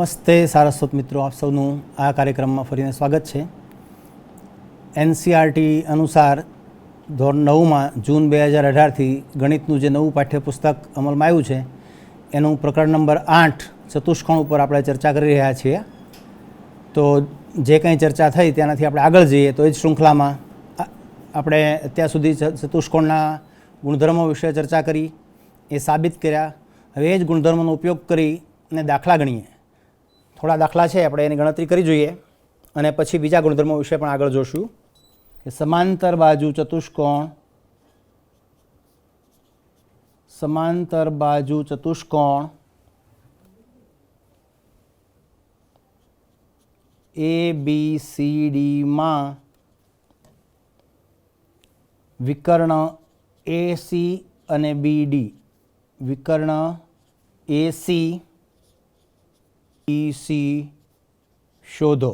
નમસ્તે સારસ્વત મિત્રો, આપ સૌનું આ કાર્યક્રમમાં ફરીને સ્વાગત છે. NCERT અનુસાર ધોરણ 9માં જૂન 2018થી ગણિતનું જે નવું પાઠ્યપુસ્તક અમલમાં આવ્યું છે એનું પ્રકરણ નંબર 8 ચતુષ્કોણ ઉપર આપણે ચર્ચા કરી રહ્યા છીએ. તો જે કંઈ ચર્ચા થઈ તેનાથી આપણે આગળ જઈએ તો એ જ શૃંખલામાં આપણે અત્યાર સુધી ચતુષ્કોણના ગુણધર્મો વિશે ચર્ચા કરી, એ સાબિત કર્યા. હવે એ જ ગુણધર્મોનો ઉપયોગ કરી અને દાખલા ગણીએ. થોડા દાખલા છે, આપણે એની ગણતરી કરી જોઈએ અને પછી બીજા ગુણધર્મો વિશે પણ આગળ જોશું. કે સમાંતર બાજુ ચતુષ્કોણ ABCD માં વિકર્ણ AC અને BD, વિકર્ણ AC BC શોધો.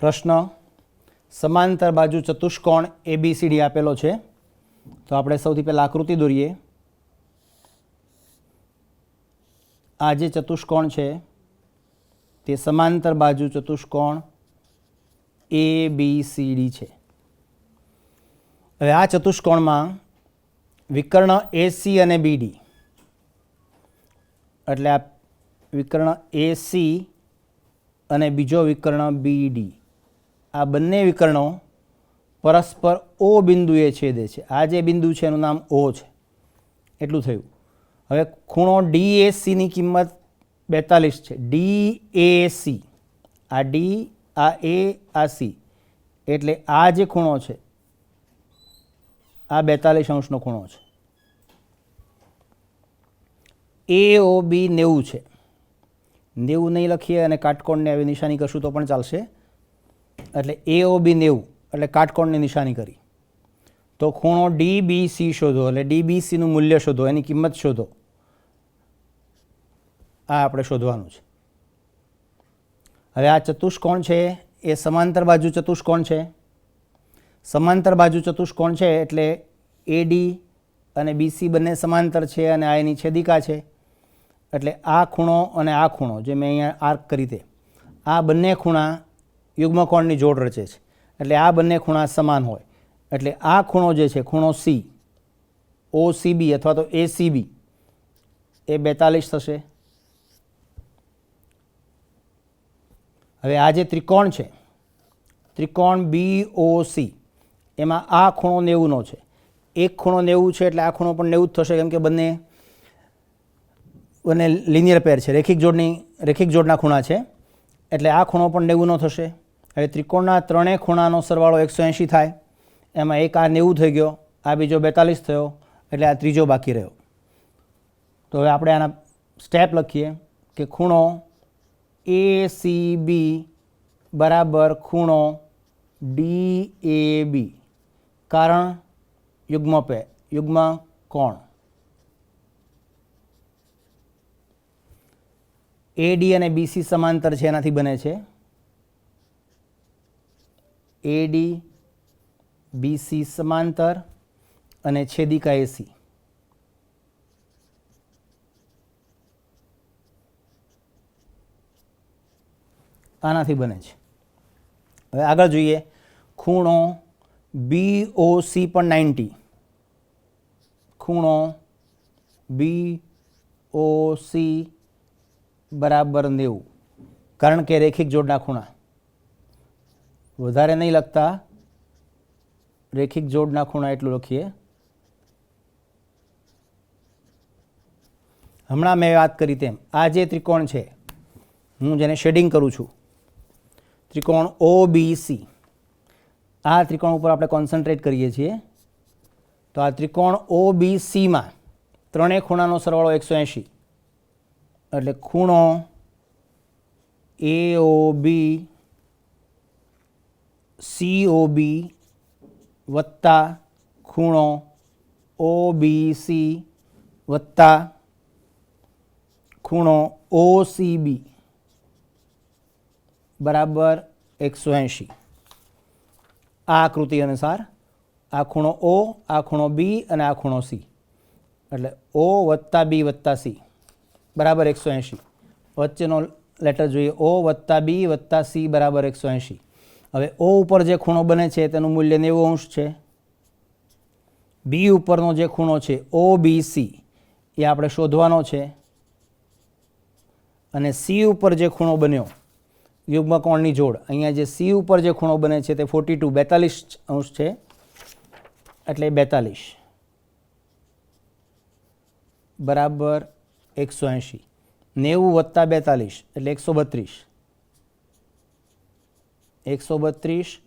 પ્રશ્ન: સમાંતર બાજુ ચતુષ્કોણ ABCD આપેલો છે, તો આપણે સૌથી પહેલાં આકૃતિ દોરીએ. આ જે ચતુષ્કોણ છે તે સમાંતર બાજુ ચતુષ્કોણ ABCD છે. હવે આ ચતુષ્કોણમાં વિકર્ણ AC અને BD, એટલે આ વિકર્ણ AC અને બીજો વિકર્ણ BD, આ બંને વિકર્ણો પરસ્પર O બિંદુએ છેદે છે. આ જે બિંદુ છે એનું નામ O છે. એટલું થયું. હવે ખૂણો DACની કિંમત 42 છે. DAC, આ D, આ A, આ C, એટલે આ જે ખૂણો છે આ 42 અંશનો ખૂણો છે. AOB 90 છે. 90 નહીં લખીએ અને કાટકોણને આવી નિશાની કરશું તો પણ ચાલશે. એટલે AOB 90 એટલે કાટકોણની નિશાની કરી. તો ખૂણો DBC શોધો, એટલે DBCનું મૂલ્ય શોધો, એની કિંમત શોધો. આ આપણે શોધવાનું છે. હવે આ ચતુષ્કોણ છે એ સમાંતર બાજુ ચતુષ્કોણ છે. સમાંતર બાજુ ચતુષ્કોણ છે એટલે AD અને BC બંને સમાંતર છે અને આ એની છેદિકા છે. એટલે આ ખૂણો અને આ ખૂણો જે મેં અહીંયા આર્ક કરી તે, આ બંને ખૂણા યુગ્મકોણની જોડ રચે છે. એટલે આ બંને ખૂણા સમાન હોય. એટલે આ ખૂણો જે છે, ખૂણો C, OCB અથવા તો ACB, એ 42 થશે. હવે આ જે ત્રિકોણ છે, ત્રિકોણ BOC, એમાં આ ખૂણો 90નો છે. એક ખૂણો 90 છે એટલે આ ખૂણો પણ 90 જ થશે, કેમ કે બંને લિનિયર પેર છે, રેખિક જોડના ખૂણા છે. એટલે આ ખૂણો પણ 90નો થશે. હવે ત્રિકોણના ત્રણેય ખૂણાનો સરવાળો 180 થાય. એમાં એક આ 90 થઈ ગયો, આ બીજો 42 થયો, એટલે આ ત્રીજો બાકી રહ્યો. તો હવે આપણે આના સ્ટેપ લખીએ કે ખૂણો ACB બરાબર ખૂણો DAB, કારણ યુગ્મ કોણ. AD અને BC સમાંતર છે, એનાથી બને છે. AD BC સમાંતર અને છેદિકા AC. આનાથી બને છે. હવે આગળ જોઈએ. ખૂણો BOC પણ 90, ખૂણો BOC બરાબર 90, કારણ કે રેખિક જોડના ખૂણા. વધારે નહીં લખતા, રેખિક જોડના ખૂણા એટલું લખીએ. હમણાં મેં વાત કરી તેમ આ જે ત્રિકોણ છે, હું જેને શેડિંગ કરું છું, ત્રિકોણ OBC, આ ત્રિકોણ ઉપર આપણે કોન્સન્ટ્રેટ કરીએ છીએ. તો આ ત્રિકોણ OBCમાં ત્રણેય ખૂણાનો સરવાળો 180, એટલે ખૂણો AOB COB વત્તા ખૂણો OBC વત્તા ખૂણો OCB બરાબર 180. આ આકૃતિ અનુસાર આ ખૂણો O, આ ખૂણો B અને આ ખૂણો C, એટલે O વત્તા B વત્તા C બરાબર 180. વચ્ચેનો લેટર જોઈએ, O વત્તા B વત્તા C બરાબર 180. હવે O ઉપર જે ખૂણો બને છે તેનું મૂલ્ય 90° છે. B ઉપરનો જે ખૂણો છે OBC એ આપણે શોધવાનો છે. અને C ઉપર જે ખૂણો બન્યો યુગ્મકોણની જોડ, અહીંયા જે C ઉપર જે ખૂણો બને છે તે 42 છે, એટલે 42 બરાબર 180. 90 વત્તા 42 એટલે 132. 132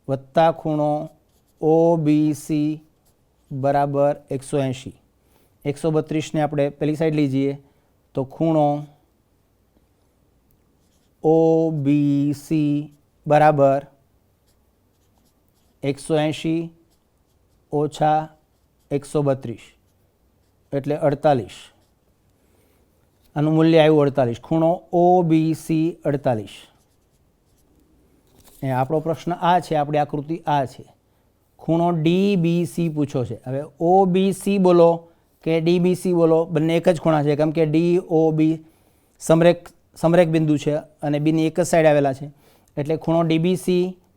વત્તા ખૂણો OBC બરાબર 180. 132ને આપણે પેલી સાઈડ લઈ જઈએ તો ખૂણો OBC બરાબર 180 ઓછા 132 એટલે 48. આનું મૂલ્ય આવ્યું 48. ખૂણો OBC 48. એ આપણો પ્રશ્ન આ છે, આપણી આકૃતિ આ છે. ખૂણો DBC પૂછો છે. હવે OBC બોલો કે DBC બોલો, બંને એક જ ખૂણા છે, કેમ કે DOB સમરેખ બિંદુ છે અને બીની એક જ સાઈડ આવેલા છે. એટલે ખૂણો DBC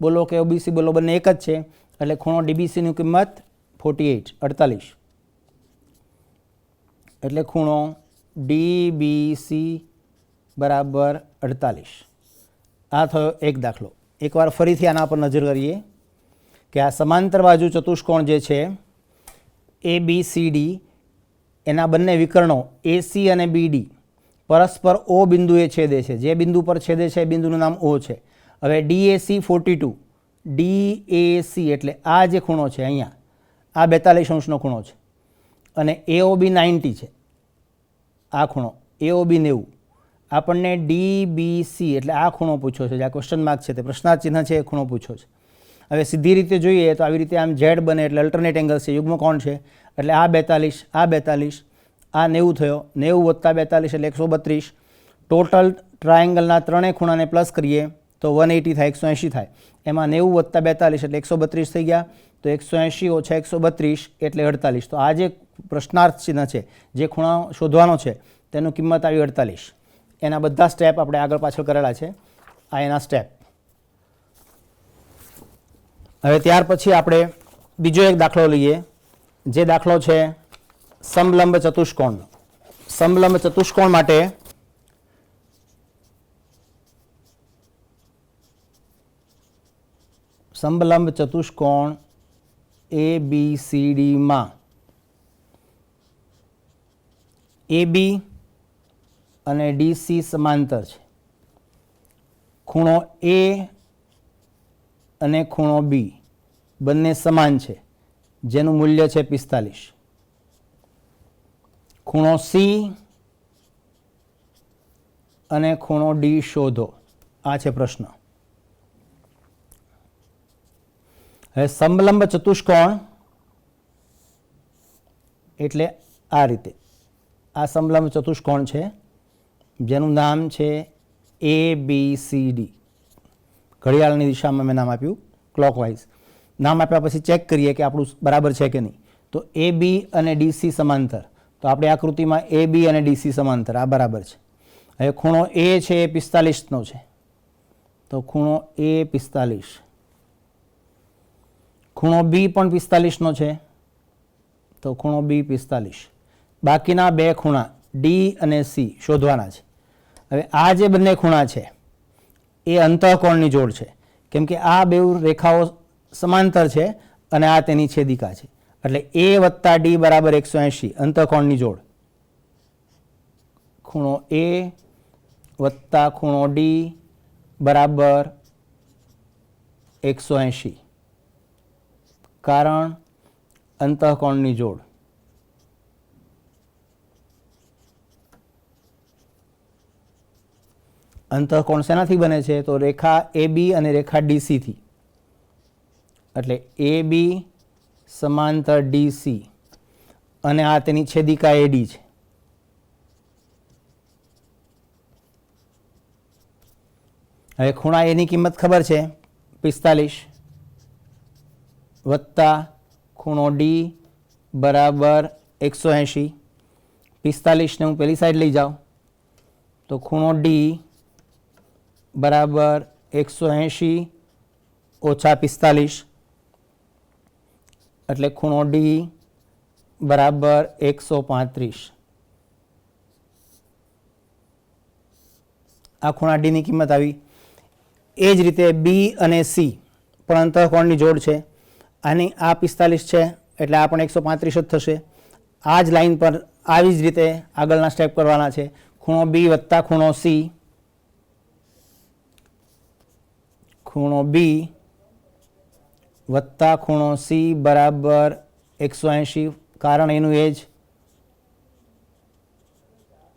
બોલો કે OBC બોલો, બંને એક જ છે. એટલે ખૂણો DBCની કિંમત 48. એટલે ખૂણો DBC બરાબર 48. આ થયો એક દાખલો. એકવાર ફરીથી આના પર નજર કરીએ કે આ સમાંતર બાજુ ચતુષ્કોણ જે છે ABCD, એના બંને વિકર્ણો AC અને BD પરસ્પર O બિંદુએ છેદે છે. જે બિંદુ પર છેદે છે એ બિંદુનું નામ O છે. હવે DAC 42, DAC એટલે આ જે ખૂણો છે અહીંયા, આ 42° ખૂણો છે. અને AOB 90 છે, આ ખૂણો AOB 90. આપણને DBC એટલે આ ખૂણો પૂછ્યો છે, જે આ ક્વેશ્ચન માર્ક છે તે પ્રશ્નાર્થ ચિહ્ન છે, એ ખૂણો પૂછ્યો છે. હવે સીધી રીતે જોઈએ તો આવી રીતે આમ Z બને એટલે અલ્ટરનેટ એંગલ છે, યુગ્મકોણ છે. એટલે આ 42, આ 42, આ 90 થયો. 90 વત્તા 42 એટલે 132. ટોટલ ટ્રાયેંગલના ત્રણેય ખૂણાને પ્લસ કરીએ તો 180 થાય, 180 થાય. એમાં 90 વત્તા 42 એટલે 132 થઈ ગયા. તો 180 ઓછા 132 એટલે 48. તો આ જે પ્રશ્નાર્થ ચિહ્ન છે, જે ખૂણો શોધવાનો છે, તેનું કિંમત આવી 48. એના બધા સ્ટેપ આપણે આગળ પાછળ કરેલા છે. આ એના સ્ટેપ. હવે ત્યાર પછી આપણે બીજો એક દાખલો લઈએ, જે દાખલો છે સમલંબ ચતુષ્કોણનો. સમલંબ ચતુષ્કોણ માટે સમલંબ ચતુષ્કોણ ABCD માં AB અને DC સમાંતર છે. ખૂણો A અને ખૂણો B બંને સમાન છે, જેનું મૂલ્ય છે 45. ખૂણો C અને ખૂણો D શોધો. આ છે પ્રશ્ન. હવે સમલંબ ચતુષ્કોણ એટલે આ રીતે આ સમલંબ ચતુષ્કોણ છે, જેનું નામ છે ABCD. ઘડિયાળની દિશામાં મેં નામ આપ્યું, ક્લોકવાઇઝ. નામ આપ્યા પછી ચેક કરીએ કે આપણું બરાબર છે કે નહીં. તો AB અને DC સમાંતર, તો આપણી આકૃતિમાં AB અને DC સમાંતર, આ બરાબર છે. હવે ખૂણો A છે એ 45નો છે, તો ખૂણો A 45. ખૂણો B પણ 45નો છે, તો ખૂણો B 45. બાકીના બે ખૂણા D અને C શોધવાના છે. હવે આ જે બંને ખૂણા છે એ અંતઃકોણની જોડ છે, કેમ કે આ બે રેખાઓ સમાંતર છે અને આ તેની છેદિકા છે. એટલે A વત્તા D બરાબર 180, અંતઃકોણની જોડ. ખૂણો A વત્તા ખૂણો D બરાબર 180, કારણ અંતઃકોણની જોડ. અંતઃકોણ શેનાથી બને છે? તો રેખા AB અને રેખા DC થી. એટલે AB સમાંતર DC અને આ તેની છેદિકા AD છે. હવે ખૂણા એની કિંમત ખબર છે 45 વત્તા ખૂણો D બરાબર 180. 45ને હું પેલી સાઈડ લઈ જાઉં તો ખૂણો D બરાબર 180 ઓછા 45 એટલે ખૂણો ડી બરાબર 135. આ ખૂણા ડીની કિંમત આવી. એ જ રીતે બી અને સી પણ અંતઃકોણની જોડ છે. આની આ 45 છે એટલે આ પણ 135 જ થશે. આ જ લાઈન પર આવી જ રીતે આગળના સ્ટેપ કરવાના છે. ખૂણો બી વત્તા ખૂણો સી, ખૂણો બી વત્તા ખૂણો સી બરાબર 180, કારણ એનું એ જ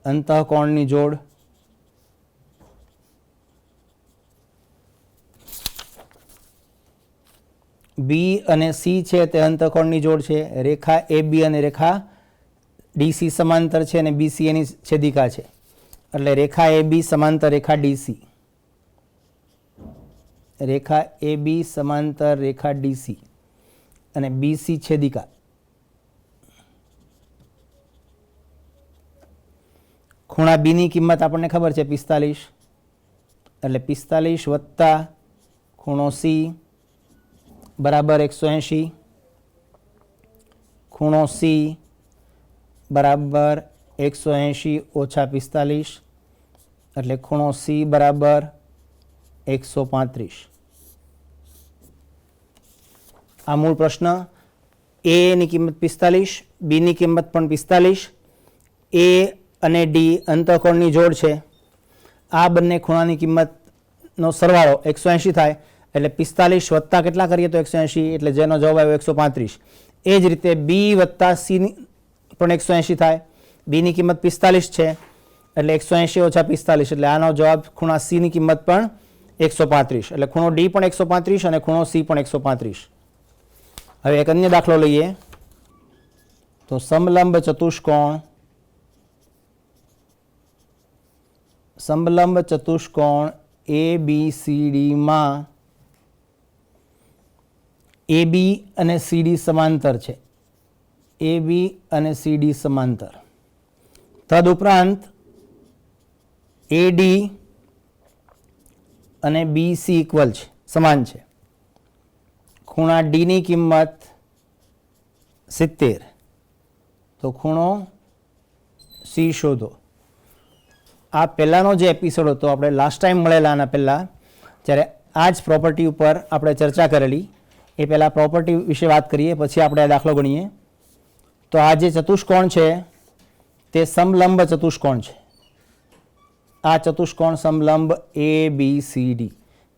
અંતઃકોણની જોડ. બી અને સી છે તે અંતઃકોણની જોડ છે. રેખા એ બી અને રેખા ડીસી સમાંતર છે અને બીસી એની છેદિકા છે. એટલે રેખા એ બી સમાંતર રેખા ડીસી, રેખા એ બી સમાંતર રેખા ડીસી અને બીસી છેદિકા. ખૂણા બીની કિંમત આપણને ખબર છે 45, એટલે 45 વત્તા ખૂણો સી બરાબર 180, ખૂણો સી બરાબર 180 ઓછા 45 એટલે ખૂણો સી બરાબર 135. આ મૂળ પ્રશ્ન. એ ની કિંમત 45, બી ની કિંમત પણ 45. એ અને ડી અંતઃકોણની જોડ છે. આ બંને ખૂણાની કિંમતનો સરવાળો 180 થાય એટલે 45 વત્તા કેટલા કરીએ તો 180, એટલે જેનો જવાબ આવ્યો 135. એ જ રીતે બી વત્તા સી પણ 180 થાય. બીની કિંમત 45 છે એટલે 180 ઓછા 45 એટલે આનો જવાબ ખૂણા સીની કિંમત પણ 135. એટલે ખૂણો ડી પણ 135 અને ખૂણો સી પણ 135. હવે એક અન્ય દાખલો લઈએ તો સમલંબ ચતુષ્કોણ એ બી સી ડીમાં એ બી અને સી ડી સમાંતર છે. એ બી અને સી ડી સમાંતર. તદુપરાંત એ ડી અને બી સી ઇક્વલ છે, સમાન છે. ખૂણા ડીની કિંમત 70, તો ખૂણો સી શોધો. આ પહેલાંનો જે એપિસોડ હતો, આપણે લાસ્ટ ટાઈમ મળેલા આના પહેલાં, જ્યારે આ જ પ્રોપર્ટી ઉપર આપણે ચર્ચા કરેલી. એ પહેલાં પ્રોપર્ટી વિશે વાત કરીએ, પછી આપણે આ દાખલો ગણીએ. તો આ જે ચતુષ્કોણ છે તે સમલંબ ચતુષ્કોણ છે. આ ચતુષ્કોણ સમલંબ એ બી સી ડી,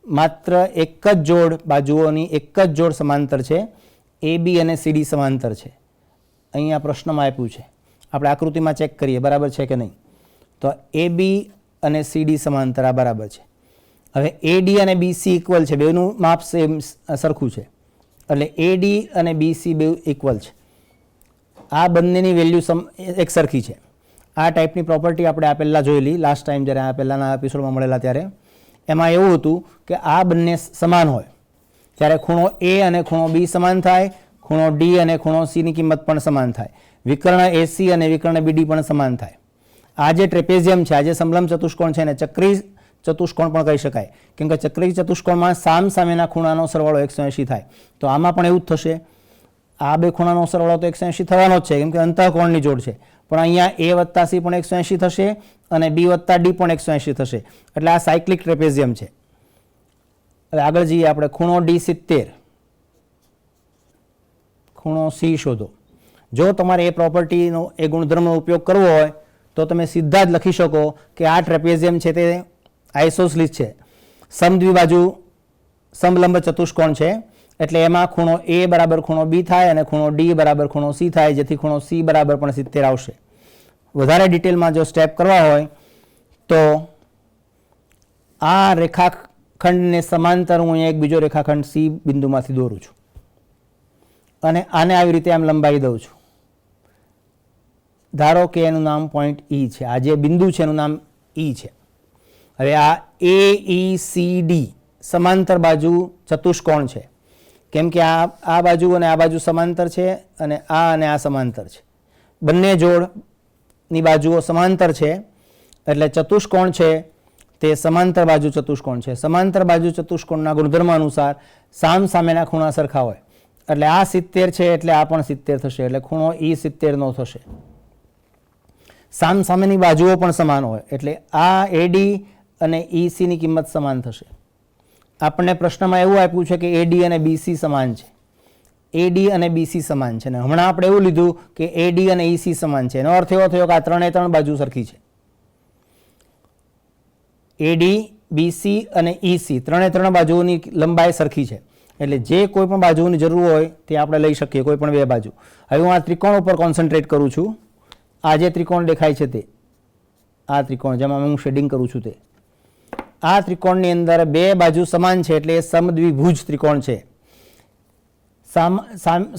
માત્ર એક જ જોડ બાજુઓની એક જ જોડ સમાંતર છે. એ બી અને સી ડી સમાંતર છે. અહીંયા પ્રશ્નમાં આપ્યું છે, આપણે આકૃતિમાં ચેક કરીએ બરાબર છે કે નહીં. તો એ બી અને સી ડી સમાંતર આ બરાબર છે. હવે એ ડી અને બી સી ઇક્વલ છે, બેનું માપ સેમ સરખું છે. એટલે એ ડી અને બી સી બે ઇક્વલ છે. આ બંનેની વેલ્યુ એક સરખી છે. આ ટાઈપની પ્રોપર્ટી આપણે આ પહેલાં જોયેલી લાસ્ટ ટાઈમ જ્યારે આ પહેલાંના એપિસોડમાં મળેલા ત્યારે. એમાં એવું હતું કે આ બંને સમાન હોય ત્યારે ખૂણો એ અને ખૂણો બી સમાન થાય, ખૂણો ડી અને ખૂણો સીની કિંમત પણ સમાન થાય, વિકર્ણ એસી અને વિકર્ણ બીડી પણ સમાન થાય. આ જે ટ્રેપેઝિયમ છે, આ જે સમલંબ ચતુષ્કોણ છે એને ચક્રી ચતુષ્કોણ પણ કહી શકાય, કેમ કે ચક્રી ચતુષ્કોણમાં સામેના ખૂણાનો સરવાળો 180 થાય. તો આમાં પણ એવું જ થશે. આ બે ખૂણાનો સરવાળો તો 180 થવાનો જ છે, કેમ કે અંતઃકોણની જોડ છે. પણ અહીંયા એ વત્તા સી પણ 180 થશે અને બી વત્તા ડી પણ 180 થશે. એટલે આ સાયક્લિક ટ્રેપેઝિયમ છે. હવે આગળ જઈએ આપણે. ખૂણો ડી 70, ખૂણો સી શોધો. જો તમારે એ પ્રોપર્ટીનો એ ગુણધર્મનો ઉપયોગ કરવો હોય તો તમે સીધા જ લખી શકો કે આ ટ્રેપેઝિયમ છે તે આઇસોસલિસ છે, સમદ્વિબાજુ સમલંબ ચતુષ્કોણ છે. એટલે એમાં ખૂણો એ બરાબર ખૂણો બી થાય અને ખૂણો ડી બરાબર ખૂણો સી થાય, જેથી ખૂણો સી બરાબર પણ 70 આવશે. વધારે ડિટેલમાં જો સ્ટેપ કરવા હોય તો આ રેખાખંડને સમાંતર હું એક બીજો રેખાખંડ સી બિંદુમાંથી દોરું છું અને આને આવી રીતે આમ લંબાવી દઉં છું. ધારો કે એનું નામ પોઈન્ટ ઈ છે. આ જે બિંદુ છે એનું નામ ઈ છે. હવે આ એ ઈ સી ડી સમાંતર બાજુ ચતુષ્કોણ છે, કેમ કે આ બાજુ અને આ બાજુ સમાંતર છે અને આ સમાંતર છે. બંને જોડની બાજુઓ સમાંતર છે એટલે ચતુષ્કોણ છે તે સમાંતર બાજુ ચતુષ્કોણ છે. સમાંતર બાજુ ચતુષ્કોણના ગુણધર્મ અનુસાર સામ સામેના ખૂણા સરખા હોય. એટલે આ 70 છે એટલે આ પણ 70 થશે. એટલે ખૂણો ઈ 70 નો થશે. સામ સામેની બાજુઓ પણ સમાન હોય એટલે આ એડી અને ઈસી ની કિંમત સમાન થશે. આપણને પ્રશ્નમાં એવું આપ્યું છે કે એડી અને બીસી સમાન છે. એડી અને બીસી સમાન છે ને હમણાં આપણે એવું લીધું કે એડી અને ઈસી સમાન છે. એનો અર્થ એવો થયો કે આ ત્રણે ત્રણ બાજુ સરખી છે. એડી, બીસી અને ઈસી ત્રણે ત્રણ બાજુઓની લંબાઈ સરખી છે. એટલે જે કોઈ પણ બાજુની જરૂર હોય તે આપણે લઈ શકીએ, કોઈ પણ બે બાજુ. હવે હું આ ત્રિકોણ ઉપર કોન્સન્ટ્રેટ કરું છું. આ જે ત્રિકોણ દેખાય છે તે આ ત્રિકોણ જેમાં હું શેડિંગ કરું છું તે આ ત્રિકોણની અંદર બે બાજુ સમાન છે એટલે એ સમદ્વિભુજ ત્રિકોણ છે.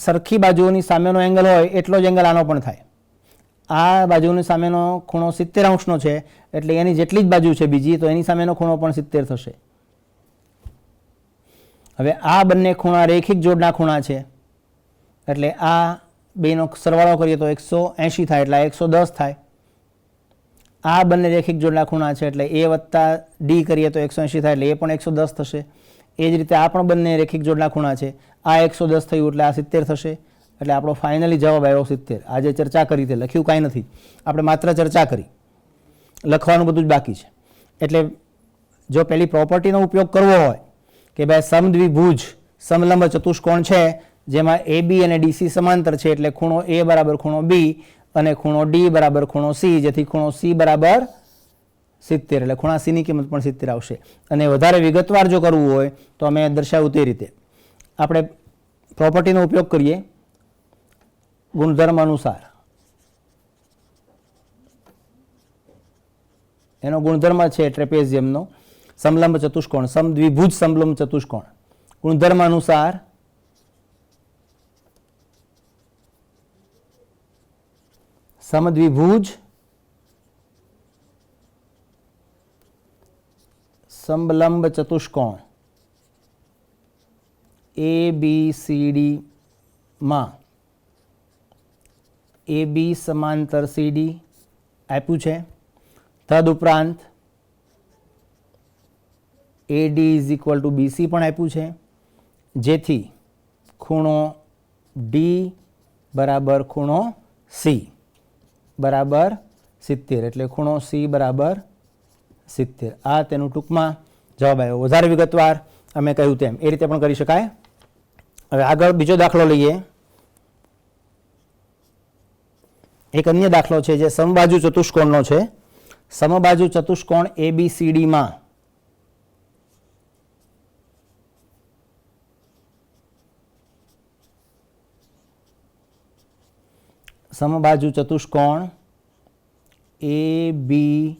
સરખી બાજુઓની સામેનો એંગલ હોય એટલો જ એંગલ આનો પણ થાય. આ બાજુની સામેનો ખૂણો 70 અંશનો છે એટલે એની જેટલી જ બાજુ છે બીજી તો એની સામેનો ખૂણો પણ 70 થશે. હવે આ બંને ખૂણા રેખિક જોડના ખૂણા છે એટલે આ બેનો સરવાળો કરીએ તો 180 થાય એટલે 110 થાય. આ બંને રેખિક જોડના ખૂણા છે એટલે એ વત્તા ડી કરીએ તો 180 થાય એટલે એ પણ 110 થશે. એ જ રીતે આ પણ બંને રેખિક જોડના ખૂણા છે. આ 110 થયું એટલે આ 70 થશે. એટલે આપણો ફાઇનલી જવાબ આવ્યો 70. આજે ચર્ચા કરી તે લખ્યું કાંઈ નથી, આપણે માત્ર ચર્ચા કરી, લખવાનું બધું જ બાકી છે. એટલે જો પેલી પ્રોપર્ટીનો ઉપયોગ કરવો હોય કે ભાઈ સમદ્વિભુજ સમલંબ ચતુષ્કોણ છે જેમાં એ બી અને ડીસી સમાંતર છે એટલે ખૂણો એ બરાબર ખૂણો બી અને ખૂણો ડી બરાબર ખૂણો સી, જેથી ખૂણો સી બરાબર 70 એટલે ખૂણા સીની કિંમત પણ 70 આવશે. અને વધારે વિગતવાર જો કરવું હોય તો અમે દર્શાવ્યું તે રીતે આપણે પ્રોપર્ટીનો ઉપયોગ કરીએ ગુણધર્મ અનુસાર. એનો ગુણધર્મ છે ટ્રેપેઝિયમનો સમલંબ ચતુષ્કોણ, સમદ્વિભુજ સમલંબ ચતુષ્કોણ. ગુણધર્મ અનુસાર સમદ્વિભુજ સમલંબ ચતુષ્કોણ એ બી સી ડી માં એ બી સમાંતર સી ડી આપ્યું છે. તદુપરાંત A D is equal to BC પણ આપ્યું છે, જેથી ખૂણો ડી બરાબર ખૂણો સી બરાબર 70 એટલે ખૂણો સી બરાબર 70. આ તેનું ટૂંકમાં જવાબ આવ્યો. વધારે વિગતવાર અમે કહ્યું તેમ એ રીતે પણ કરી શકાય. હવે આગળ બીજો દાખલો લઈએ. એક અન્ય દાખલો છે જે સમબાજુ ચતુષ્કોણનો છે. સમબાજુ ચતુષ્કોણ ABCDમાં સમબાજુ ચતુષ્કોણ ABCDમાં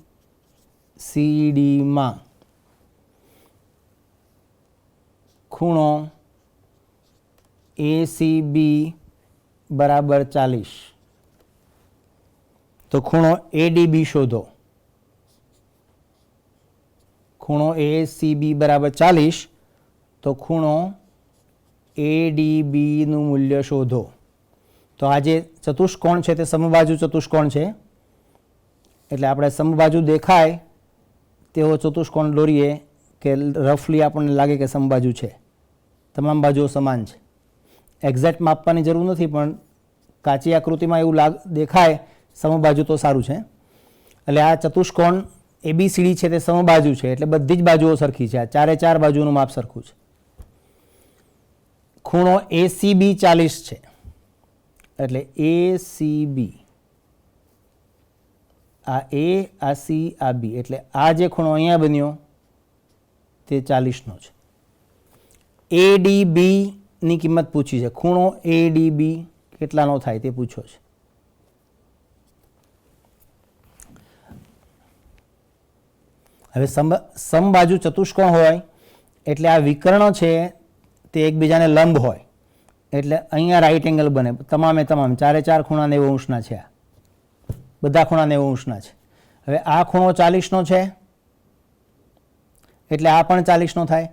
ખૂણો ACB બરાબર 40. તો ખૂણો ADB શોધો. ખૂણો ACB બરાબર 40 તો ખૂણો ADB નું મૂલ્ય શોધો. તો આ જે ચતુષ્કોણ છે તે સમબાજુ ચતુષ્કોણ છે એટલે આપણે સમબાજુ દેખાય તેવો ચતુષ્કોણ દોરીએ કે રફલી આપણને લાગે કે સમબાજુ છે, તમામ બાજુઓ સમાન છે. એક્ઝેક્ટ માપવાની જરૂર નથી પણ કાચી આકૃતિમાં એવું દેખાય સમબાજુ તો સારું છે. એટલે આ ચતુષ્કોણ ABCD છે તે સમબાજુ છે એટલે બધી જ બાજુઓ સરખી છે. આ ચારે ચાર બાજુનું માપ સરખું છે. ખૂણો ACB 40 છે એટલે ACB આ A આ C આ B એટલે આ જે ખૂણો અહીંયા બન્યો તે 40નો છે. ADB ની કિંમત પૂછી છે. ખૂણો ADB કેટલાનો થાય તે પૂછો છે. હવે સમબાજુ ચતુષ્કોણ હોય એટલે આ વિકર્ણ છે તે એકબીજાને લંબ હોય એટલે અહીંયા રાઈટ એંગલ બને. તમામે તમામ ચારે ચાર ખૂણા 90 અંશના છે. બધા ખૂણા 90 અંશના છે. હવે આ ખૂણો 40નો છે એટલે આ પણ 40નો થાય.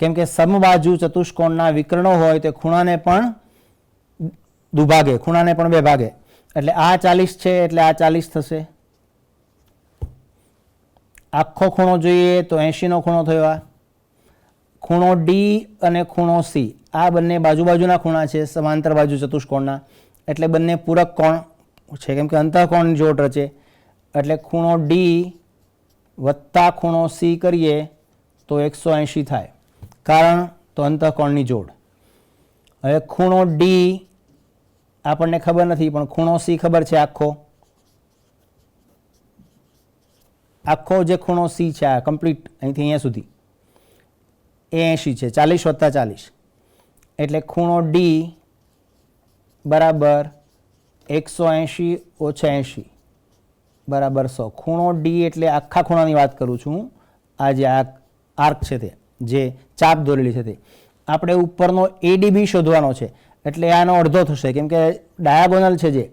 કેમ કે સમબાજુ ચતુષ્કોણના વિકર્ણો હોય તે ખૂણાને પણ દુભાગે, ખૂણાને પણ બે ભાગે. એટલે આ 40 છે એટલે આ 40 થશે. આખો ખૂણો જોઈએ તો 80નો ખૂણો થયો. આ ખૂણો ડી અને ખૂણો સી આ બંને બાજુબાજુના ખૂણા છે, સમાંતર બાજુ ચતુષ્કોણના, એટલે બંને પૂરક કોણ છે કેમ કે અંતઃકોણની જોડ રચે. એટલે ખૂણો ડી વત્તા ખૂણો સી કરીએ તો 180 થાય, કારણ તો અંતઃકોણની જોડ. હવે ખૂણો ડી આપણને ખબર નથી, પણ ખૂણો સી ખબર છે. આખો જે ખૂણો સી છે આ કમ્પ્લીટ અહીંથી અહીંયા સુધી એ 80 છે, 40 વત્તા 40, એટલે ખૂણો ડી બરાબર 180 ઓછા 80 બરાબર 100. ખૂણો ડી એટલે આખા ખૂણાની વાત કરું છું. આ જે આર્ક છે તે, જે ચાપ દોરેલી છે તે, આપણે ઉપરનો એડીબી શોધવાનો છે, એટલે આનો અડધો થશે કેમ કે ડાયાગોનલ છે, જે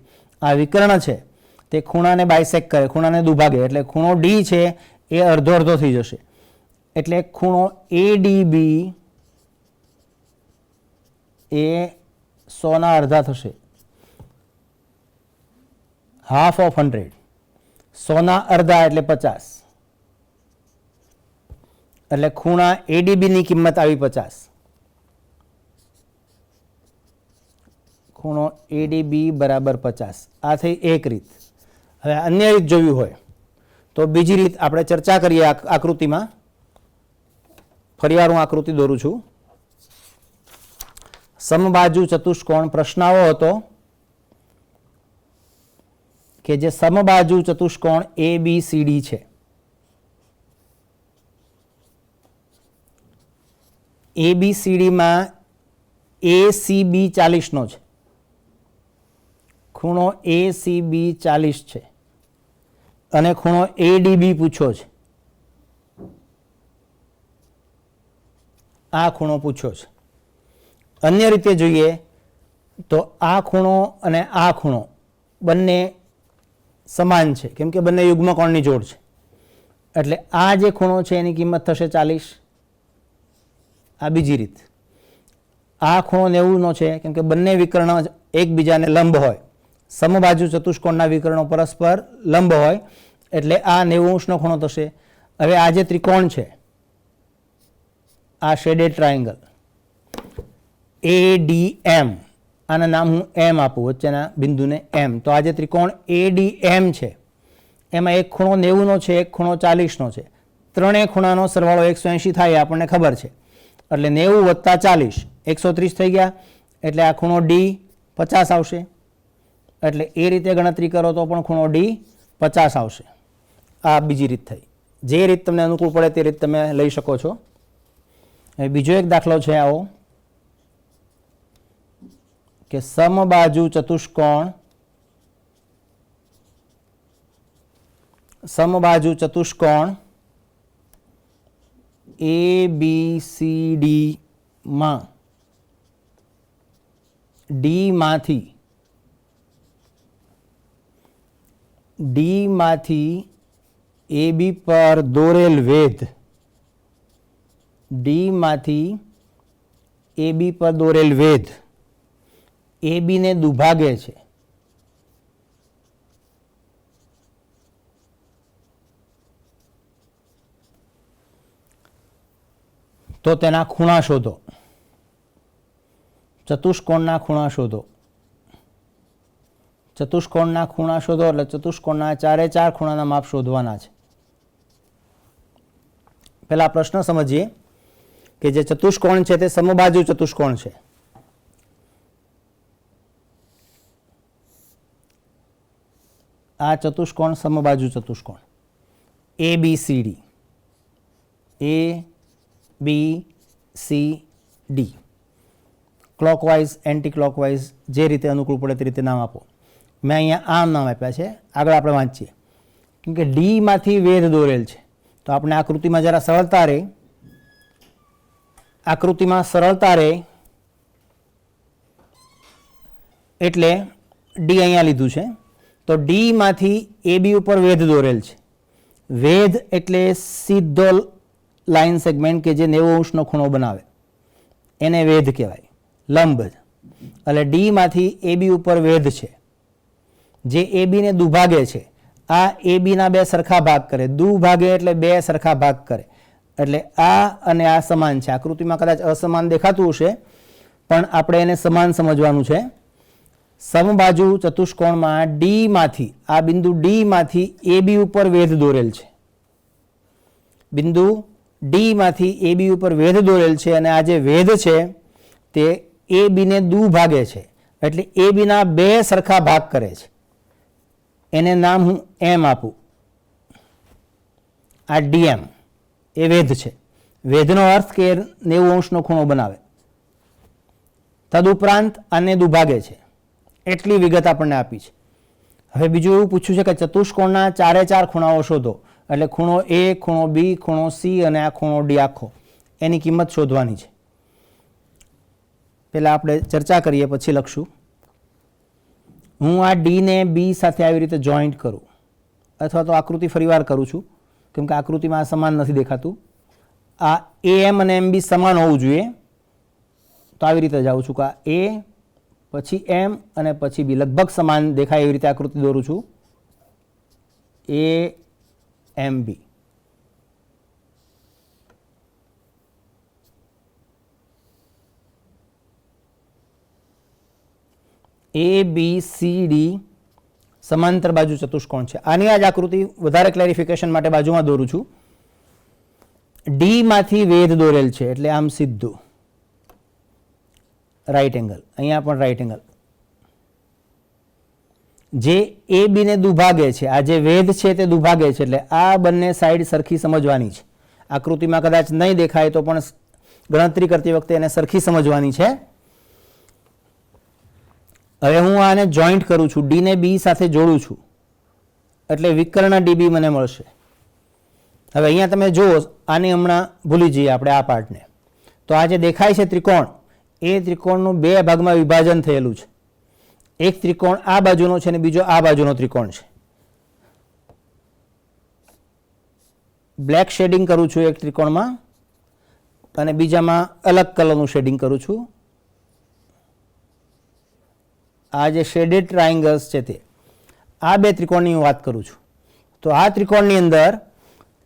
આ વિકર્ણ છે તે ખૂણાને બાયસેક કરે, ખૂણાને દુભાગે, એટલે ખૂણો ડી છે એ અડધો અડધો થઈ જશે. એટલે ખૂણો એડીબી એ 100ના અડધા થશે, હાફ ઓફ 100. 100ના અડધા એટલે 50, એટલે ખૂણા એડીબીની કિંમત આવી 50. ખૂણો એડીબી બરાબર 50. આ થઈ એક રીત. હવે અન્ય રીત જોવી હોય તો બીજી રીત આપણે ચર્ચા કરીએ આકૃતિમાં. ફરીવાર હું આકૃતિ દોરું છું. સમબાજુ ચતુષ્કોણ પ્રશ્ન આવો હતો કે જે સમબાજુ ચતુષ્કોણ ABCD છે, ABCDમાં ACB 40નો છે, ખૂણો ACB 40 છે, અને ખૂણો ADB પૂછ્યો છે. આ ખૂણો પૂછ્યો છે. અન્ય રીતે જોઈએ તો આ ખૂણો અને આ ખૂણો બંને સમાન છે કેમ કે બંને યુગ્મકોણની જોડ છે, એટલે આ જે ખૂણો છે એની કિંમત થશે 40. આ બીજી રીત. આ ખૂણો 90નો છે કેમ કે બંને વિકર્ણ એકબીજાને લંબ હોય, સમબાજુ ચતુષ્કોણના વિકર્ણો પરસ્પર લંબ હોય, એટલે આ 90° ખૂણો થશે. હવે આ જે ત્રિકોણ છે, આ શેડેડ ટ્રાયેંગલ ADM, આના નામ હું એમ આપું, વચ્ચેના બિંદુને એમ. તો આ જે ત્રિકોણ ADM છે એમાં એક ખૂણો 90નો છે, એક ખૂણો 40નો છે. ત્રણેય ખૂણાનો સરવાળો 180 થાય આપણને ખબર છે, એટલે 90 વત્તા 40 130 થઈ ગયા, એટલે આ ખૂણો ડી 50 આવશે. એટલે એ રીતે ગણતરી કરો તો પણ ખૂણો ડી 50 આવશે. આ બીજી રીત થઈ. જે રીત તમને અનુકૂળ પડે તે રીત તમે લઈ શકો છો. હવે બીજો એક દાખલો છે આવો કે સમબાજુ ચતુષ્કોણ ABCD માં ડી માંથી AB પર દોરેલ વેધ, ડી માંથી AB પર દોરેલ વેધ AB ને દુભાગે છે. તો તેના ખૂણા શોધો, ચતુષ્કોણના ખૂણા શોધો. ચતુષ્કોણના ખૂણા શોધો એટલે ચતુષ્કોણના ચારે ચાર ખૂણાના માપ શોધવાના છે. પહેલા પ્રશ્ન સમજીએ કે જે ચતુષ્કોણ છે તે સમબાજુ ચતુષ્કોણ છે. આ ચતુષ્કોણ સમબાજુ ચતુષ્કોણ ABCD, ABCD, clockwise anti clockwise જે રીતે અનુકૂળ પડે તે રીતે નામ આપો. મેં અહીંયા આમ નામ આપ્યા છે, આગળ આપણે વાંચીએ. કેમ કે ડીમાંથી વેધ દોરેલ છે તો આપણે આકૃતિમાં જરા સરળતા રહે, એટલે ડી અહીંયા લીધું છે. તો ડીમાંથી AB ઉપર વેધ દોરેલ છે. વેધ એટલે સીધો લાઇન સેગમેન્ટ કે જે 90° ખૂણો બનાવે એને વેધ કહેવાય, લંબ. એટલે ડીમાંથી AB ઉપર વેધ છે જે AB ને દુભાગે છે. આ એ બીના બે સરખા ભાગ કરે, દુભાગે એટલે બે સરખા ભાગ કરે, એટલે આ અને આ સમાન છે. આકૃતિમાં કદાચ અસમાન દેખાતું હશે પણ આપણે એને સમાન સમજવાનું છે. સમબાજુ ચતુષ્કોણમાં ડી માંથી, આ બિંદુ ડી માંથી એ બી ઉપર વેધ દોરેલ છે. બિંદુ ડી માંથી એ બી ઉપર વેધ દોરેલ છે અને આ જે વેધ છે તે એ બીને દુભાગે છે, એટલે એ બીના બે સરખા ભાગ કરે છે. એને નામ હું એમ આપું. આ ડીએમ એ વેધ છે. વેધનો અર્થ કે 90° ખૂણો બનાવે. તદુપરાંત આને દુભાગે છે. એટલી વિગત આપણને આપી છે. હવે બીજું એવું પૂછ્યું છે કે ચતુષ્કોણના ચારે ચાર ખૂણાઓ શોધો, એટલે ખૂણો એ, ખૂણો બી, ખૂણો સી અને આ ખૂણો ડી આખો, એની કિંમત શોધવાની છે. પહેલાં આપણે ચર્ચા કરીએ પછી લખશું. હું આ ડીને બી સાથે આવી રીતે જોઈન્ટ કરું, અથવા તો આકૃતિ ફરીવાર કરું છું કેમ કે આકૃતિમાં આ સમાન નથી દેખાતું. આ એ એમ અને એમ બી સમાન હોવું જોઈએ, તો આવી રીતે જાઉં છું કે આ એ પછી એમ અને પછી બી લગભગ સમાન દેખાય એવી રીતે આકૃતિ દોરું છું. એ એમ બી. એ બી સી ડી સમાંતર બાજુ ચતુષ્કોણ છે. આની આ જ આકૃતિ વધારે ક્લેરિફિકેશન માટે બાજુમાં દોરું છું. ડી માંથી વેધ દોરેલ છે એટલે આમ સીધું રાઈટ એંગલ, અહીંયા પણ રાઈટ એંગલ. જે એ બી ને દુભાગે છે, આ જે વેધ છે તે દુભાગે છે, એટલે આ બંને સાઈડ સરખી સમજવાની છે. આકૃતિમાં કદાચ નહીં દેખાય તો પણ ગણતરી કરતી વખતે એને સરખી સમજવાની છે. હવે હું આને જોઈન્ટ કરું છું, ડી ને બી સાથે જોડું છું, એટલે વિકર્ણ ડીબી મને મળશે. હવે અહીંયા તમે જુઓ, આને હમણાં ભૂલી જઈએ આપણે આ પાર્ટને. તો આ જે દેખાય છે ત્રિકોણ, એ ત્રિકોણનું બે ભાગમાં વિભાજન થયેલું છે. એક ત્રિકોણ આ બાજુનો છે અને બીજો આ બાજુનો ત્રિકોણ છે. બ્લેક શેડિંગ કરું છું એક ત્રિકોણમાં અને બીજામાં અલગ કલરનું શેડિંગ કરું છું. આ જે શેડેડ ટ્રાયંગલ્સ છે તે આ બે ત્રિકોણની હું વાત કરું છું. તો આ ત્રિકોણની અંદર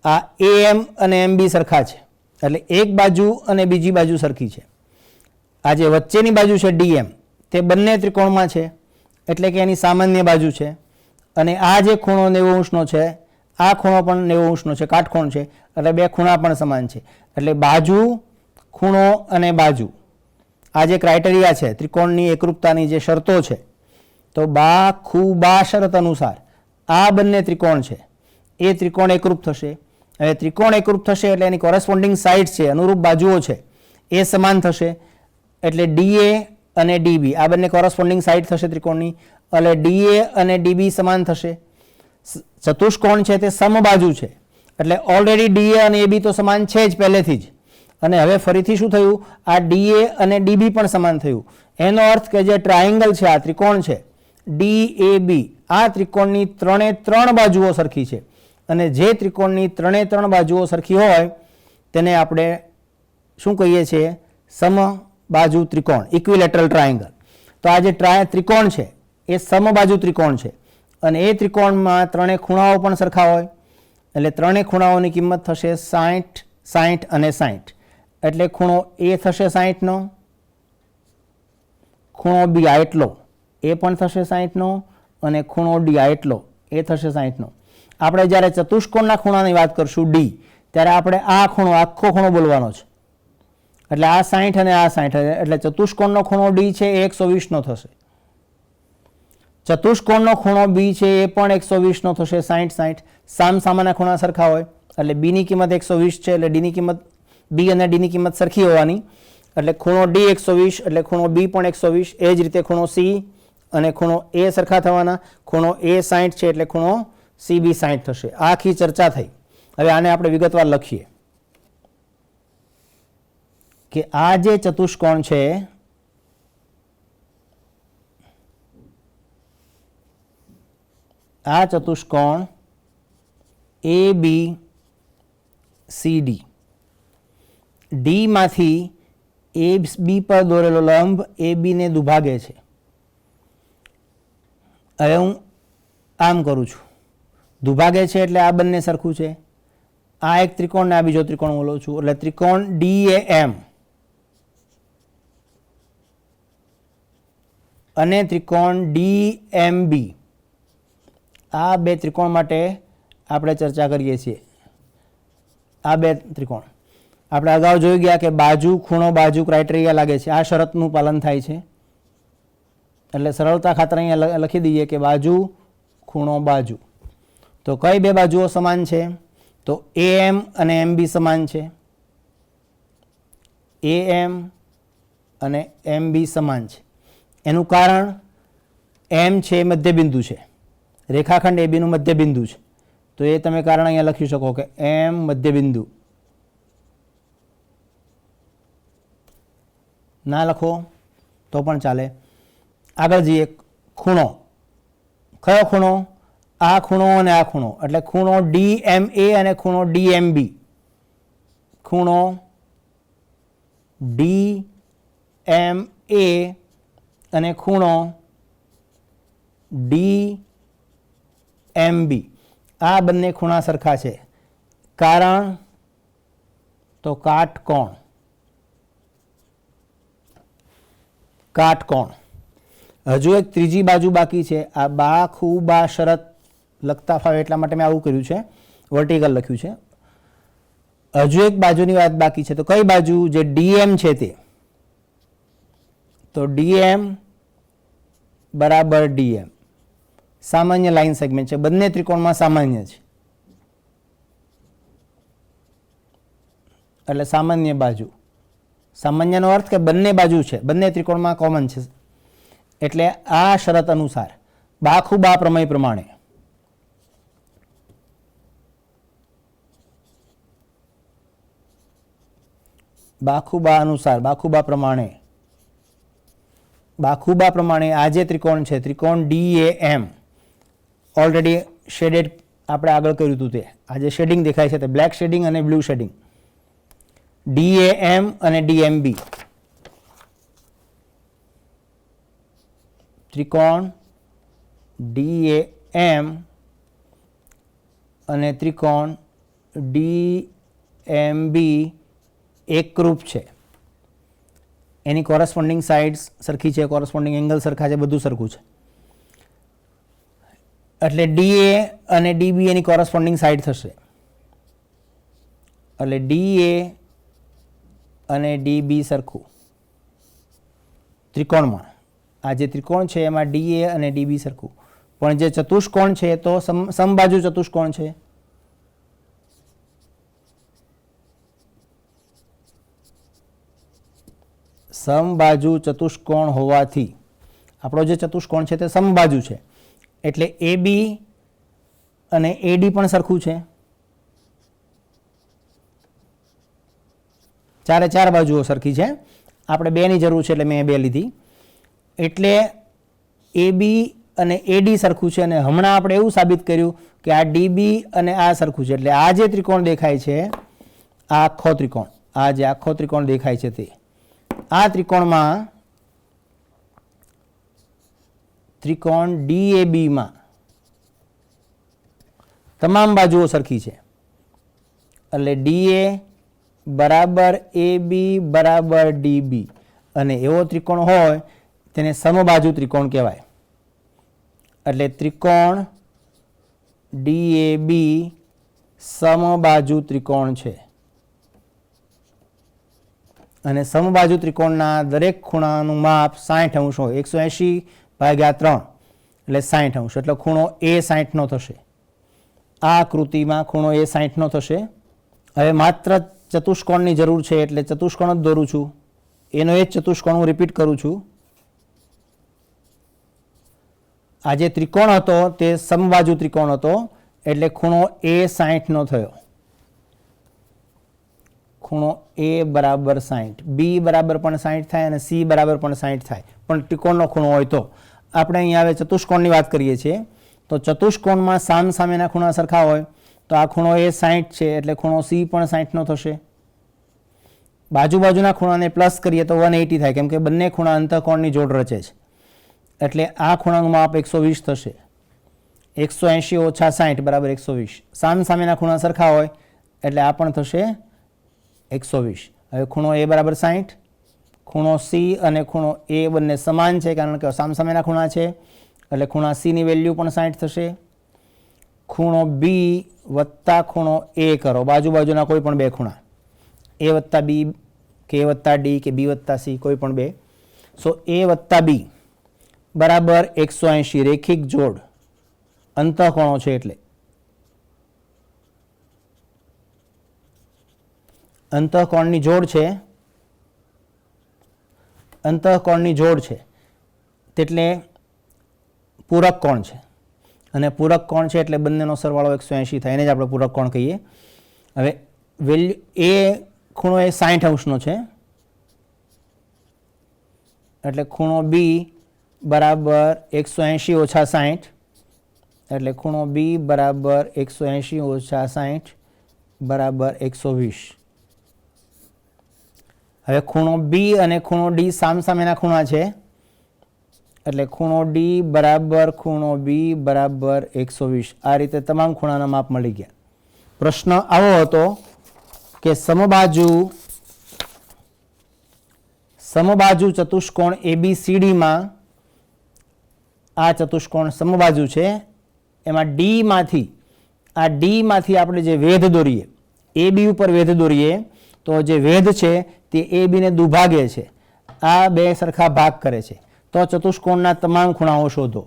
આ એ એમ અને એમ બી સરખા છે, એટલે એક બાજુ અને બીજી બાજુ સરખી છે. આ જે વચ્ચેની બાજુ છે ડીએમ તે બંને ત્રિકોણમાં છે, એટલે કે એની સામાન્ય બાજુ છે. અને આ જે ખૂણો 90° છે, આ ખૂણો પણ 90° છે, કાટખૂણ છે, એટલે બે ખૂણા પણ સમાન છે. એટલે બાજુ, ખૂણો અને બાજુ, આ જે ક્રાઇટેરિયા છે ત્રિકોણની એકરૂપતાની જે શરતો છે, તો બા ખૂ બા શરત અનુસાર આ બંને ત્રિકોણ છે એ ત્રિકોણ એકરૂપ થશે. હવે ત્રિકોણ એકરૂપ થશે એટલે એની કોરસ્પોન્ડિંગ સાઇડ છે, અનુરૂપ બાજુઓ છે એ સમાન થશે. એટલે ડીએ અને ડીબી આ બંને કોરસ્પોન્ડિંગ સાઇડ થશે ત્રિકોણની, એટલે ડીએ અને ડીબી સમાન થશે. ચતુષ્કોણ છે તે સમબાજુ છે, એટલે ઓલરેડી ડીએ અને એબી તો સમાન છે જ પહેલેથી જ. અને હવે ફરીથી શું થયું, આ ડીએ અને ડીબી પણ સમાન થયું. એનો અર્થ કે જે ટ્રાયંગલ છે, આ ત્રિકોણ છે ડી એ બી, આ ત્રિકોણની ત્રણે ત્રણ બાજુઓ સરખી છે. અને જે ત્રિકોણની ત્રણે ત્રણ બાજુઓ સરખી હોય તેને આપણે શું કહીએ છીએ, સમબાજુ ત્રિકોણ, ઇક્વિલેટરલ ટ્રાયંગલ. તો આ જે ત્રિકોણ છે એ સમબાજુ ત્રિકોણ છે અને એ ત્રિકોણમાં ત્રણે ખૂણાઓ પણ સરખા હોય, એટલે ત્રણેય ખૂણાઓની કિંમત થશે 60, 60 અને 60. એટલે ખૂણો એ થશે 60નો, ખૂણો બી આટલો એ પણ થશે 60નો અને ખૂણો ડી આટલો એ થશે 60નો. આપણે જ્યારે ચતુષ્કોણના ખૂણાની વાત કરશું ડી, ત્યારે આપણે આ ખૂણો આખો ખૂણો બોલવાનો છે. એટલે આ 60 અને આ 60, એટલે ચતુષ્કોણનો ખૂણો ડી છે એ 120નો થશે. ચતુષ્કોણનો ખૂણો બી છે એ પણ 120નો થશે. 60, 60 સામસામાના ખૂણા સરખા હોય, એટલે બીની કિંમત 120 છે, એટલે ડીની કિંમત, બી અને ડીની કિંમત સરખી હોવાની. એટલે ખૂણો ડી 120 એટલે ખૂણો બી પણ 120. એ જ રીતે ખૂણો સી અને ખૂણો એ સરખા થવાના. ખૂણો એ 60 છે એટલે ખૂણો સી બી 60 થશે. આ આખી ચર્ચા થઈ. હવે આને આપણે વિગતવાર લખીએ કે આ જે ચતુષ્કોણ છે આ ચતુષ્કોણ એ બી સી ડી, ડી માંથી એ બી પર દોરેલો લંબ એ બી ને દુભાગે છે. હવે હું આમ કરું છું, દુભાગે છે એટલે આ બંને સરખું છે. આ એક ત્રિકોણ ને આ બીજો ત્રિકોણ બોલું છું, એટલે ત્રિકોણ DAM અને ત્રિકોણ DMB, આ બે ત્રિકોણ માટે આપણે ચર્ચા કરીએ છીએ. આ બે ત્રિકોણ આપણે અગાઉ જોઈ ગયા કે બાજુ ખૂણો બાજુ ક્રાઇટેરિયા લાગે છે, આ શરતનું પાલન થાય છે. એટલે સરળતા ખાતર અહીંયા લખી દઈએ કે બાજુ ખૂણો બાજુ. તો કઈ બે બાજુઓ સમાન છે? તો AM અને MB સમાન છે. AM અને MB સમાન છે. એનું કારણ M છે એ મધ્યબિંદુ છે, રેખાખંડ ABનું મધ્યબિંદુ છે. તો એ તમે કારણ અહીંયા લખી શકો કે M મધ્યબિંદુ. ના લખો તો પણ ચાલે. આગળ જઈએ. ખૂણો, કયો ખૂણો? આ ખૂણો અને આ ખૂણો, એટલે ખૂણો DMA અને ખૂણો DMB. ખૂણો DMA અને ખૂણો DMB, આ બંને ખૂણા સરખા છે. કારણ તો કાટકોણ. કાટકોણ. હજુ એક ત્રીજી બાજુ બાકી છે. આ બાખુબા શરત લખતા ફાવે એટલા માટે મેં આવું કર્યું છે, વર્ટિકલ લખ્યું છે. હજુ એક બાજુની વાત બાકી છે. તો કઈ બાજુ? જે DM છે તે. તો DM બરાબર DM સામાન્ય લાઈન સેગમેન્ટ છે, બંને ત્રિકોણમાં સામાન્ય છે. એટલે સામાન્ય બાજુ. સામાન્યનો અર્થ કે બંને બાજુ છે, બંને ત્રિકોણમાં કોમન છે. એટલે આ શરત અનુસાર બાખુબા પ્રમેય પ્રમાણે બાખુબા પ્રમાણે આ જે ત્રિકોણ છે, ત્રિકોણ DAM, ઓલરેડી શેડેડ આપણે આગળ કર્યું હતું તે, આ જે શેડિંગ દેખાય છે તે બ્લેક શેડિંગ અને બ્લુ શેડિંગ, DAM અને DMB, ત્રિકોણ DAM અને ત્રિકોણ DMB એકરૂપ છે. એની કોરસ્પોન્ડિંગ સાઇડ્સ સરખી છે, કોરસ્પોન્ડિંગ એંગલ સરખા છે, બધું સરખું છે. એટલે DA અને DB એની કોરસ્પોન્ડિંગ સાઇડ થશે. એટલે DA અને DB સરખું ત્રિકોણમાં. આ જે ત્રિકોણ છે એમાં DA અને DB સરખું. પણ જે ચતુષ્કોણ છે તો સમબાજુ ચતુષ્કોણ છે. સમબાજુ ચતુષ્કોણ હોવાથી આપણો જે ચતુષ્કોણ છે તે સમબાજુ છે. એટલે AB અને AD પણ સરખું છે. ચારે ચાર બાજુઓ સરખી છે. આપણે બેની જરૂર છે એટલે મેં બે લીધી. એટલે AB અને AD સરખું છે. અને હમણાં આપણે એવું સાબિત કર્યું કે આ DB અને આ સરખું છે. એટલે આ જે ત્રિકોણ દેખાય છે, આ આખો ત્રિકોણ, આ જે આખો ત્રિકોણ દેખાય છે તે, આ ત્રિકોણમાં ત્રિકોણ DAB માં તમામ બાજુઓ સરખી છે. એટલે DA બરાબર AB બરાબર DB, અને એવો ત્રિકોણ હોય તેને સમબાજુ ત્રિકોણ કહેવાય. એટલે ત્રિકોણ DAB સમબાજુ ત્રિકોણ છે. અને સમબાજુ ત્રિકોણના દરેક ખૂણાનું માપ 60 અંશ હોય. 180/3 એટલે 60 અંશ. એટલે ખૂણો A 60 નો થશે. આ આકૃતિમાં ખૂણો A 60 નો થશે. હવે માત્ર ચતુષ્કોણની જરૂર છે એટલે ચતુષ્કોણ જ દોરું છું. એનો એ જ ચતુષ્કોણ હું રિપીટ કરું છું. આ જે ત્રિકોણ હતો તે સમબાજુ ત્રિકોણ હતો, એટલે ખૂણો A 60 નો થયો. ખૂણો A બરાબર 60, B બરાબર પણ 60 થાય અને C બરાબર પણ 60 થાય. પણ ત્રિકોણનો ખૂણો હોય તો. આપણે અહીંયા હવે ચતુષ્કોણની વાત કરીએ છીએ. તો ચતુષ્કોણમાં સામસામેના ખૂણા સરખા હોય તો આ ખૂણો A 60 છે એટલે ખૂણો C પણ 60 નો થશે. બાજુના ખૂણાને પ્લસ કરીએ તો 180 થાય, કેમ કે બંને ખૂણા અંતઃકોણની જોડ રચે છે. એટલે આ ખૂણાનું માપ 120 થશે. 180 ઓછા 60 બરાબર 120. સામસામેના ખૂણા સરખા હોય એટલે આ પણ થશે 120. હવે ખૂણો એ બરાબર 60, ખૂણો સી અને ખૂણો એ બંને સમાન છે કારણ કે સામસામેના ખૂણા છે એટલે ખૂણા સીની વેલ્યુ પણ 60 થશે. ખૂણો બી વત્તા ખૂણો એ કરો, બાજુબાજુના કોઈ પણ બે ખૂણા, એ વત્તા બી કે એ વત્તા ડી કે બી વત્તા સી કોઈ પણ બે. સો એ વત્તા બી બરાબર 180 રેખિક જોડ અંતઃકોણો છે એટલે અંતઃકોણની જોડ છે, અંતઃકોણની જોડ છે એટલે પૂરક કોણ છે અને પૂરક કોણ છે એટલે બંનેનો સરવાળો 180 થાય, એને જ આપણે પૂરક કોણ કહીએ. હવે વેલ્યુ એ ખૂણો એ 60 અંશનો છે એટલે ખૂણો બી બરાબર 180 ઓછા 60 એટલે ખૂણો બી બરાબર 180 ઓછા 60 બરાબર 120. હવે ખૂણો બી અને ખૂણો ડી સામસામેના ખૂણા છે એટલે ખૂણો ડી બરાબર ખૂણો બી બરાબર 120. આ રીતે તમામ ખૂણાના માપ મળી ગયા. પ્રશ્ન આવો હતો કે સમબાજુ ચતુષ્કોણ ABCDમાં આ ચતુષ્કોણ સમબાજુ છે, એમાં ડીમાંથી આપણે જે વેધ દોરીએ, AB ઉપર વેધ દોરીએ તો જે વેધ છે તે AB ને દુભાગે છે, આ બે સરખા ભાગ કરે છે, તો ચતુષ્કોણના તમામ ખૂણાઓ શોધો.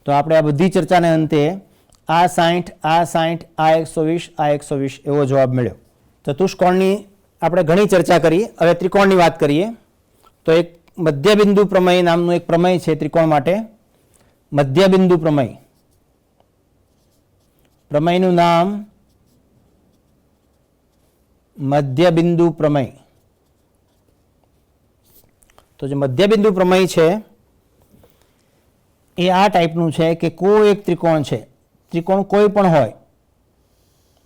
તો આપણે આ બધી ચર્ચાને અંતે આ 60, આ 60, આ 120, આ 120 એવો જવાબ મળ્યો. ચતુષ્કોણની આપણે ઘણી ચર્ચા કરી, હવે ત્રિકોણની વાત કરીએ. તો એક મધ્યબિંદુ પ્રમેય નામનું એક પ્રમેય છે ત્રિકોણ માટે. મધ્યબિંદુ પ્રમેય, પ્રમેયનું નામ મધ્યબિંદુ પ્રમેય. તો જે મધ્યબિંદુ પ્રમેય છે એ આ ટાઈપનું છે કે કોઈ એક ત્રિકોણ છે, ત્રિકોણ કોઈ પણ હોય,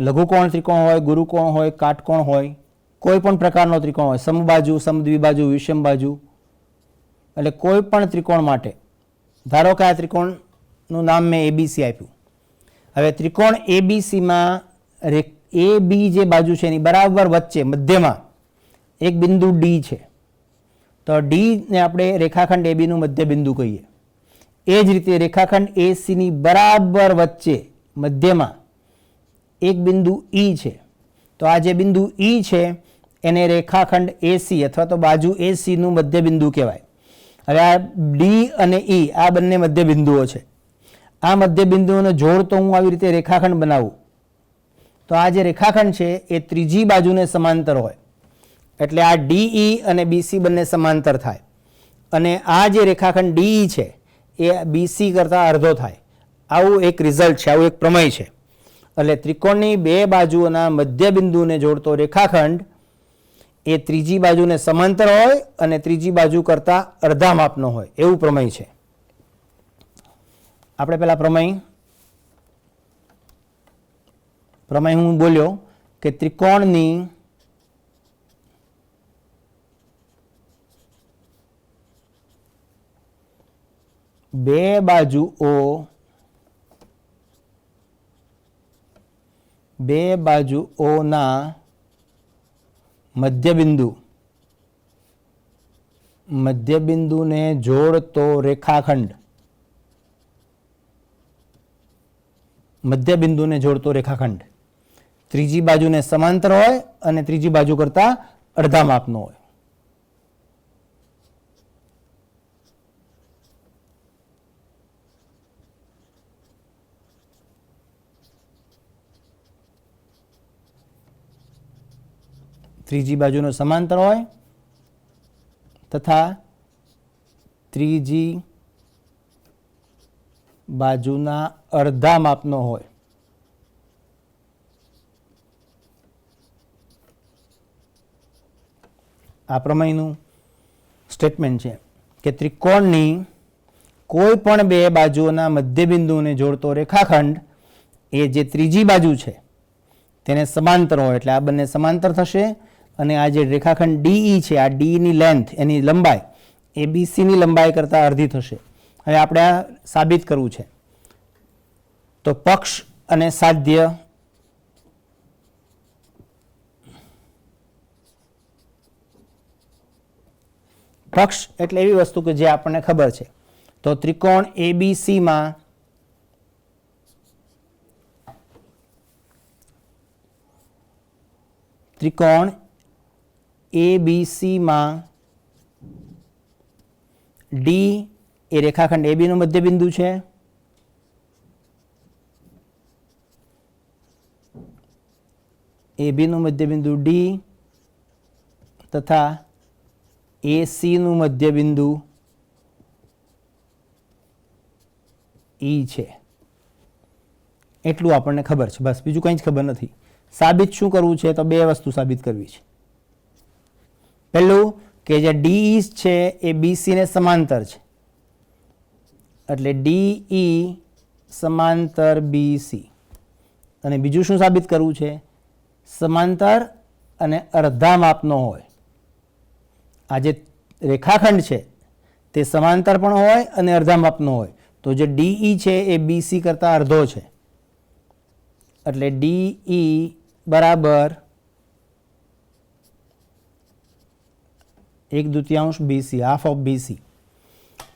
લઘુકોણ ત્રિકોણ હોય, ગુરુકોણ હોય, કાટકોણ હોય, કોઈ પણ પ્રકારનો ત્રિકોણ હોય, સમબાજુ, સમદ્વિબાજુ, વિષમબાજુ, એટલે કોઈ પણ ત્રિકોણ માટે ધારો કે આ ત્રિકોણનું નામ મેં ABC આપ્યું. હવે ત્રિકોણ ABCમાં AB જે બાજુ છે એની બરાબર વચ્ચે મધ્યમાં એક બિંદુ ડી છે, તો ડીને આપણે રેખાખંડ ABનું મધ્યબિંદુ કહીએ. એ જ રીતે રેખાખંડ ACની બરાબર વચ્ચે મધ્યમાં એક બિંદુ E છે, તો આ જે બિંદુ E છે એને રેખાખંડ AC અથવા તો બાજુ ACનું મધ્યબિંદુ કહેવાય. હવે આ ડી અને E આ બંને મધ્યબિંદુઓ છે. આ મધ્યબિંદુઓને જોડતો હું આવી રીતે રેખાખંડ બનાવું તો આ જે રેખાખંડ છે એ ત્રીજી બાજુને સમાંતર હોય એટલે આ DE અને BC બંને સમાંતર થાય અને આ જે રેખાખંડ DE છે એ BC કરતાં અડધો થાય. આવું એક રિઝલ્ટ છે, આવું એક પ્રમેય છે. એટલે ત્રિકોણની બે બાજુઓના મધ્યબિંદુને જોડતો રેખાખંડ એ ત્રીજી બાજુને સમાંતર હોય અને ત્રીજી બાજુ કરતાં અડધા માપનો હોય એવું પ્રમેય છે. આપણે પહેલા પ્રમેય હું બોલ્યો કે ત્રિકોણની બે બાજુઓના મધ્યબિંદુને જોડતો રેખાખંડ, ત્રીજી બાજુને સમાંતર હોય અને ત્રીજી બાજુ કરતાં અડધા માપનો હોય. ત્રીજી બાજુનો સમાંતર હોય તથા ત્રીજી બાજુના અડધા માપનો હોય. આ પ્રમેયનું સ્ટેટમેન્ટ છે કે ત્રિકોણની કોઈ પણ બે બાજુઓના મધ્યબિંદુને જોડતો રેખાખંડ એ જે ત્રીજી બાજુ છે તેને સમાંતર હોય એટલે આ બંને સમાંતર થશે અને આ જે રેખાખંડ DE છે આ ડીની લેન્થ એની લંબાઈ એ BCની લંબાઈ કરતાં અડધી થશે. હવે આપણે આ સાબિત કરવું છે તો પક્ષ અને સાધ્ય પક્ષ એટલે એવી વસ્તુ કે જે આપણને ખબર છે. તો ત્રિકોણ એબીસી માં ડી એ રેખાખંડ AB નું મધ્યબિંદુ છે. AB નું મધ્યબિંદુ D તથા AC નું મધ્યબિંદુ E છે. એટલું આપણને ખબર છે, બસ બીજું કંઈ જ ખબર નથી. સાબિત શું કરવું છે? તો બે વસ્તુ સાબિત કરવી છે. પહેલું કે જે DE છે એ BC ને સમાંતર છે, એટલે DE સમાંતર BC. અને બીજું શું સાબિત કરવું છે? સમાંતર અને અડધા માપનો હોય. આ જે રેખાખંડ છે તે સમાંતર પણ હોય અને અડધા માપનો હોય. તો જે DE છે એ BC કરતાં અડધો છે, એટલે DE બરાબર 1/2 BC, હાફ ઓફ BC.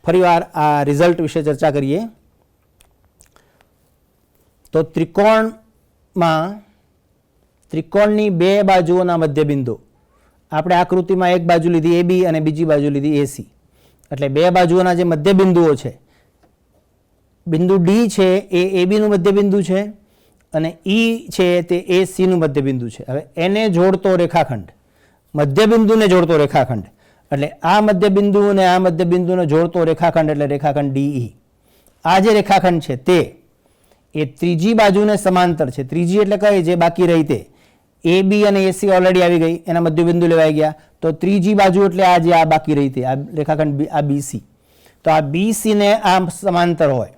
ફરીવાર આ રિઝલ્ટ વિશે ચર્ચા કરીએ. તો ત્રિકોણની બે બાજુઓના મધ્યબિંદુ, આપણે આકૃતિમાં એક બાજુ લીધી AB અને બીજી બાજુ લીધી AC, એટલે બે બાજુઓના જે મધ્યબિંદુઓ છે, બિંદુ D છે એ AB નું મધ્યબિંદુ છે અને E છે તે AC નું મધ્યબિંદુ છે. હવે એને જોડતો રેખાખંડ, મધ્યબિંદુને જોડતો રેખાખંડ, એટલે આ મધ્યબિંદુ અને આ મધ્યબિંદુને જોડતો રેખાખંડ એટલે રેખાખંડ DE. આ જે રેખાખંડ છે તે એ ત્રીજી બાજુને સમાંતર છે. ત્રીજી એટલે કઈ? જે બાકી રહી તે. AB અને AC ઓલરેડી આવી ગઈ, એના મધ્યબિંદુ લેવાઈ ગયા. તો ત્રીજી બાજુ એટલે આ જે આ બાકી રહી તે, આ રેખાખંડ આ BC. તો આ BC ને આ સમાંતર હોય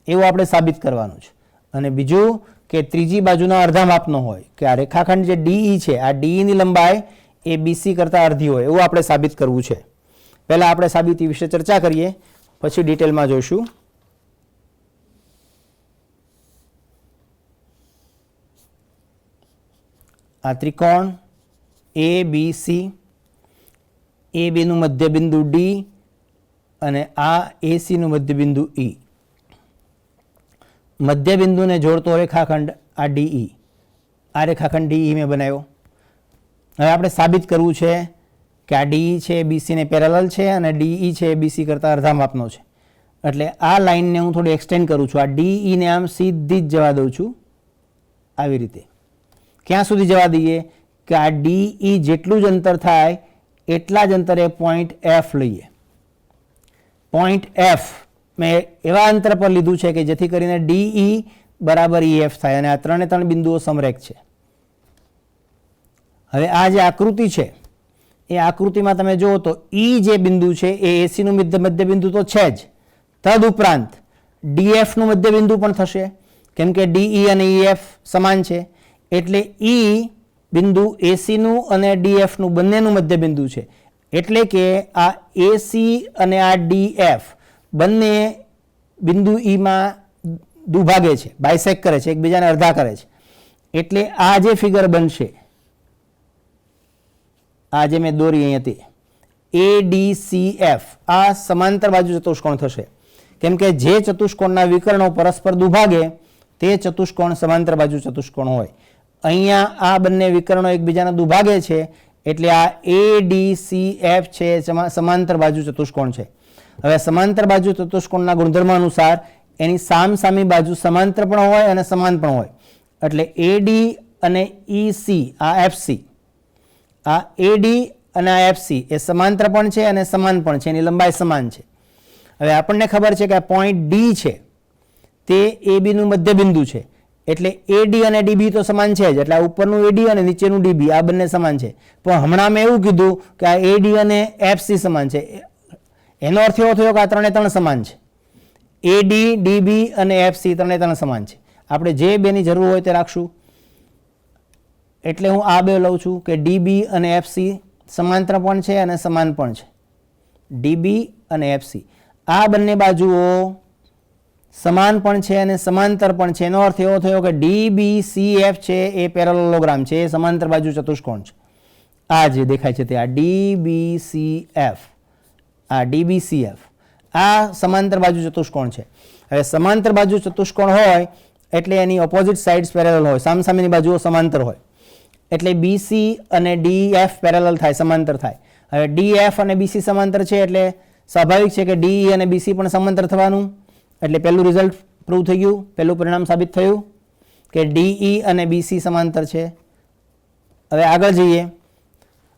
એવું આપણે સાબિત કરવાનું છે. અને બીજું કે ત્રીજી બાજુના અડધા માપનો હોય, કે આ રેખાખંડ જે DE છે, આ DE ની લંબાઈ એ BC કરતાં અડધી હોય એવું આપણે સાબિત કરવું છે. પહેલાં આપણે સાબિતી વિશે ચર્ચા કરીએ, પછી ડિટેલમાં જોઈશું. આ ત્રિકોણ ABC, AB નું મધ્યબિંદુ D અને આ AC નું મધ્યબિંદુ E. મધ્યબિંદુને જોડતો રેખાખંડ આ DE. આ રેખાખંડ DE મેં બનાવ્યો. હવે આપણે સાબિત કરવું છે કે આ DE છે BC ને પેરેલલ છે અને DE છે BC કરતાં અડધા માપનો છે. એટલે આ લાઇનને હું થોડી એક્સટેન્ડ કરું છું. આ DE ને આમ સીધી જ જવા દઉં છું, આવી રીતે. ક્યાં સુધી જવા દઈએ? કે આ DE જેટલું જ અંતર થાય એટલા જ અંતરે પોઈન્ટ F લઈએ. પોઈન્ટ F મેં એવા અંતર પર લીધું છે કે જેથી કરીને DE બરાબર EF થાય અને આ ત્રણે ત્રણ બિંદુઓ સમરેખ છે. હવે આ જે આકૃતિ છે એ આકૃતિમાં તમે જુઓ તો E જે બિંદુ છે એ AC નું મધ્યબિંદુ તો છે જ, તદુપરાંત DF નું મધ્યબિંદુ પણ થશે, કેમ કે DE અને EF સમાન છે. એટલે E બિંદુ AC નું અને DF નું બંનેનું મધ્યબિંદુ છે. એટલે કે આ AC અને આ DF બંને બિંદુ E માં દુભાગે છે, બાયસેક કરે છે, એકબીજાને અડધા કરે છે. એટલે આ જે ફિગર બનશે, આ જે મેં દોરી અહીંયાથી ADCF, આ સમાંતર બાજુ ચતુષ્કોણ થશે. કેમ કે જે ચતુષ્કોણના વિકર્ણો પરસ્પર દુભાગે તે ચતુષ્કોણ સમાંતર બાજુ ચતુષ્કોણ હોય. અહીંયા આ બંને વિકર્ણો એકબીજાને દુભાગે છે એટલે આ ADCF છે સમાંતર બાજુ ચતુષ્કોણ છે. હવે સમાંતર બાજુ ચતુષ્કોણના ગુણધર્મ અનુસાર એની સામસામી બાજુ સમાંતર પણ હોય અને સમાન પણ હોય. એટલે AD અને EC, આ FC, આ AD અને આ FC એ સમાંતર પણ છે અને સમાન પણ છે, એની લંબાઈ સમાન છે. હવે આપણને ખબર છે કે આ પોઈન્ટ D છે તે AB નું મધ્યબિંદુ છે, એટલે AD અને DB તો સમાન છે જ, એટલે આ ઉપરનું AD અને નીચેનું DB આ બંને સમાન છે. પણ હમણાં મેં એવું કીધું કે આ AD અને FC સમાન છે. એનો અર્થ એવો થયો કે આ ત્રણે ત્રણ સમાન છે. AD, DB અને FC ત્રણે ત્રણ સમાન છે. આપણે જે બેની જરૂર હોય તે રાખશું. એટલે હું આ બે લઉં છું કે DB અને FC સમાંતર પણ છે અને સમાન પણ છે. DB અને FC આ બંને બાજુઓ સમાન પણ છે અને સમાંતર પણ છે. એનો અર્થ એવો થયો કે DBCF છે એ પેરેલલોગ્રામ છે, એ સમાંતર બાજુ ચતુષ્કોણ છે. આ જે દેખાય છે તે આ DBCF, આ DBCF, આ સમાંતર બાજુ ચતુષ્કોણ છે. હવે સમાંતર બાજુ ચતુષ્કોણ હોય એટલે એની ઓપોઝિટ સાઇડ્સ પેરેલલ હોય, સામસામેની બાજુઓ સમાંતર હોય, એટલે BC અને DF પેરેલલ થાય, સમાંતર થાય. હવે DF અને BC સમાંતર છે એટલે સ્વાભાવિક છે કે DE અને BC પણ સમાંતર થવાનું. એટલે પહેલું રિઝલ્ટ પ્રૂવ થઈ ગયું, પહેલું પરિણામ સાબિત થયું કે DE અને BC સમાંતર છે. હવે આગળ જઈએ.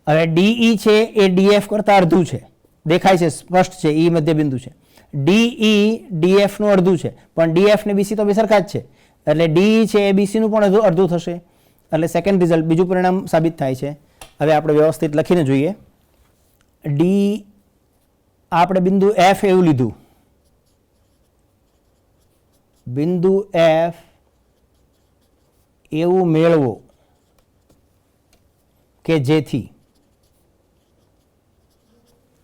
હવે DE છે એ DF કરતાં અડધું છે, દેખાય છે, સ્પષ્ટ છે, E મધ્યબિંદુ છે. DE DF નું અડધું છે, પણ DF ને BC તો બે સરખા જ છે, એટલે DE છે એ BC નું પણ અડધું થશે. એટલે સેકન્ડ રિઝલ્ટ, બીજું પરિણામ સાબિત થાય છે. હવે આપણે વ્યવસ્થિત લખીને જોઈએ. આપણે બિંદુ F એવું લીધું, બિંદુ F એવું મેળવો કે જેથી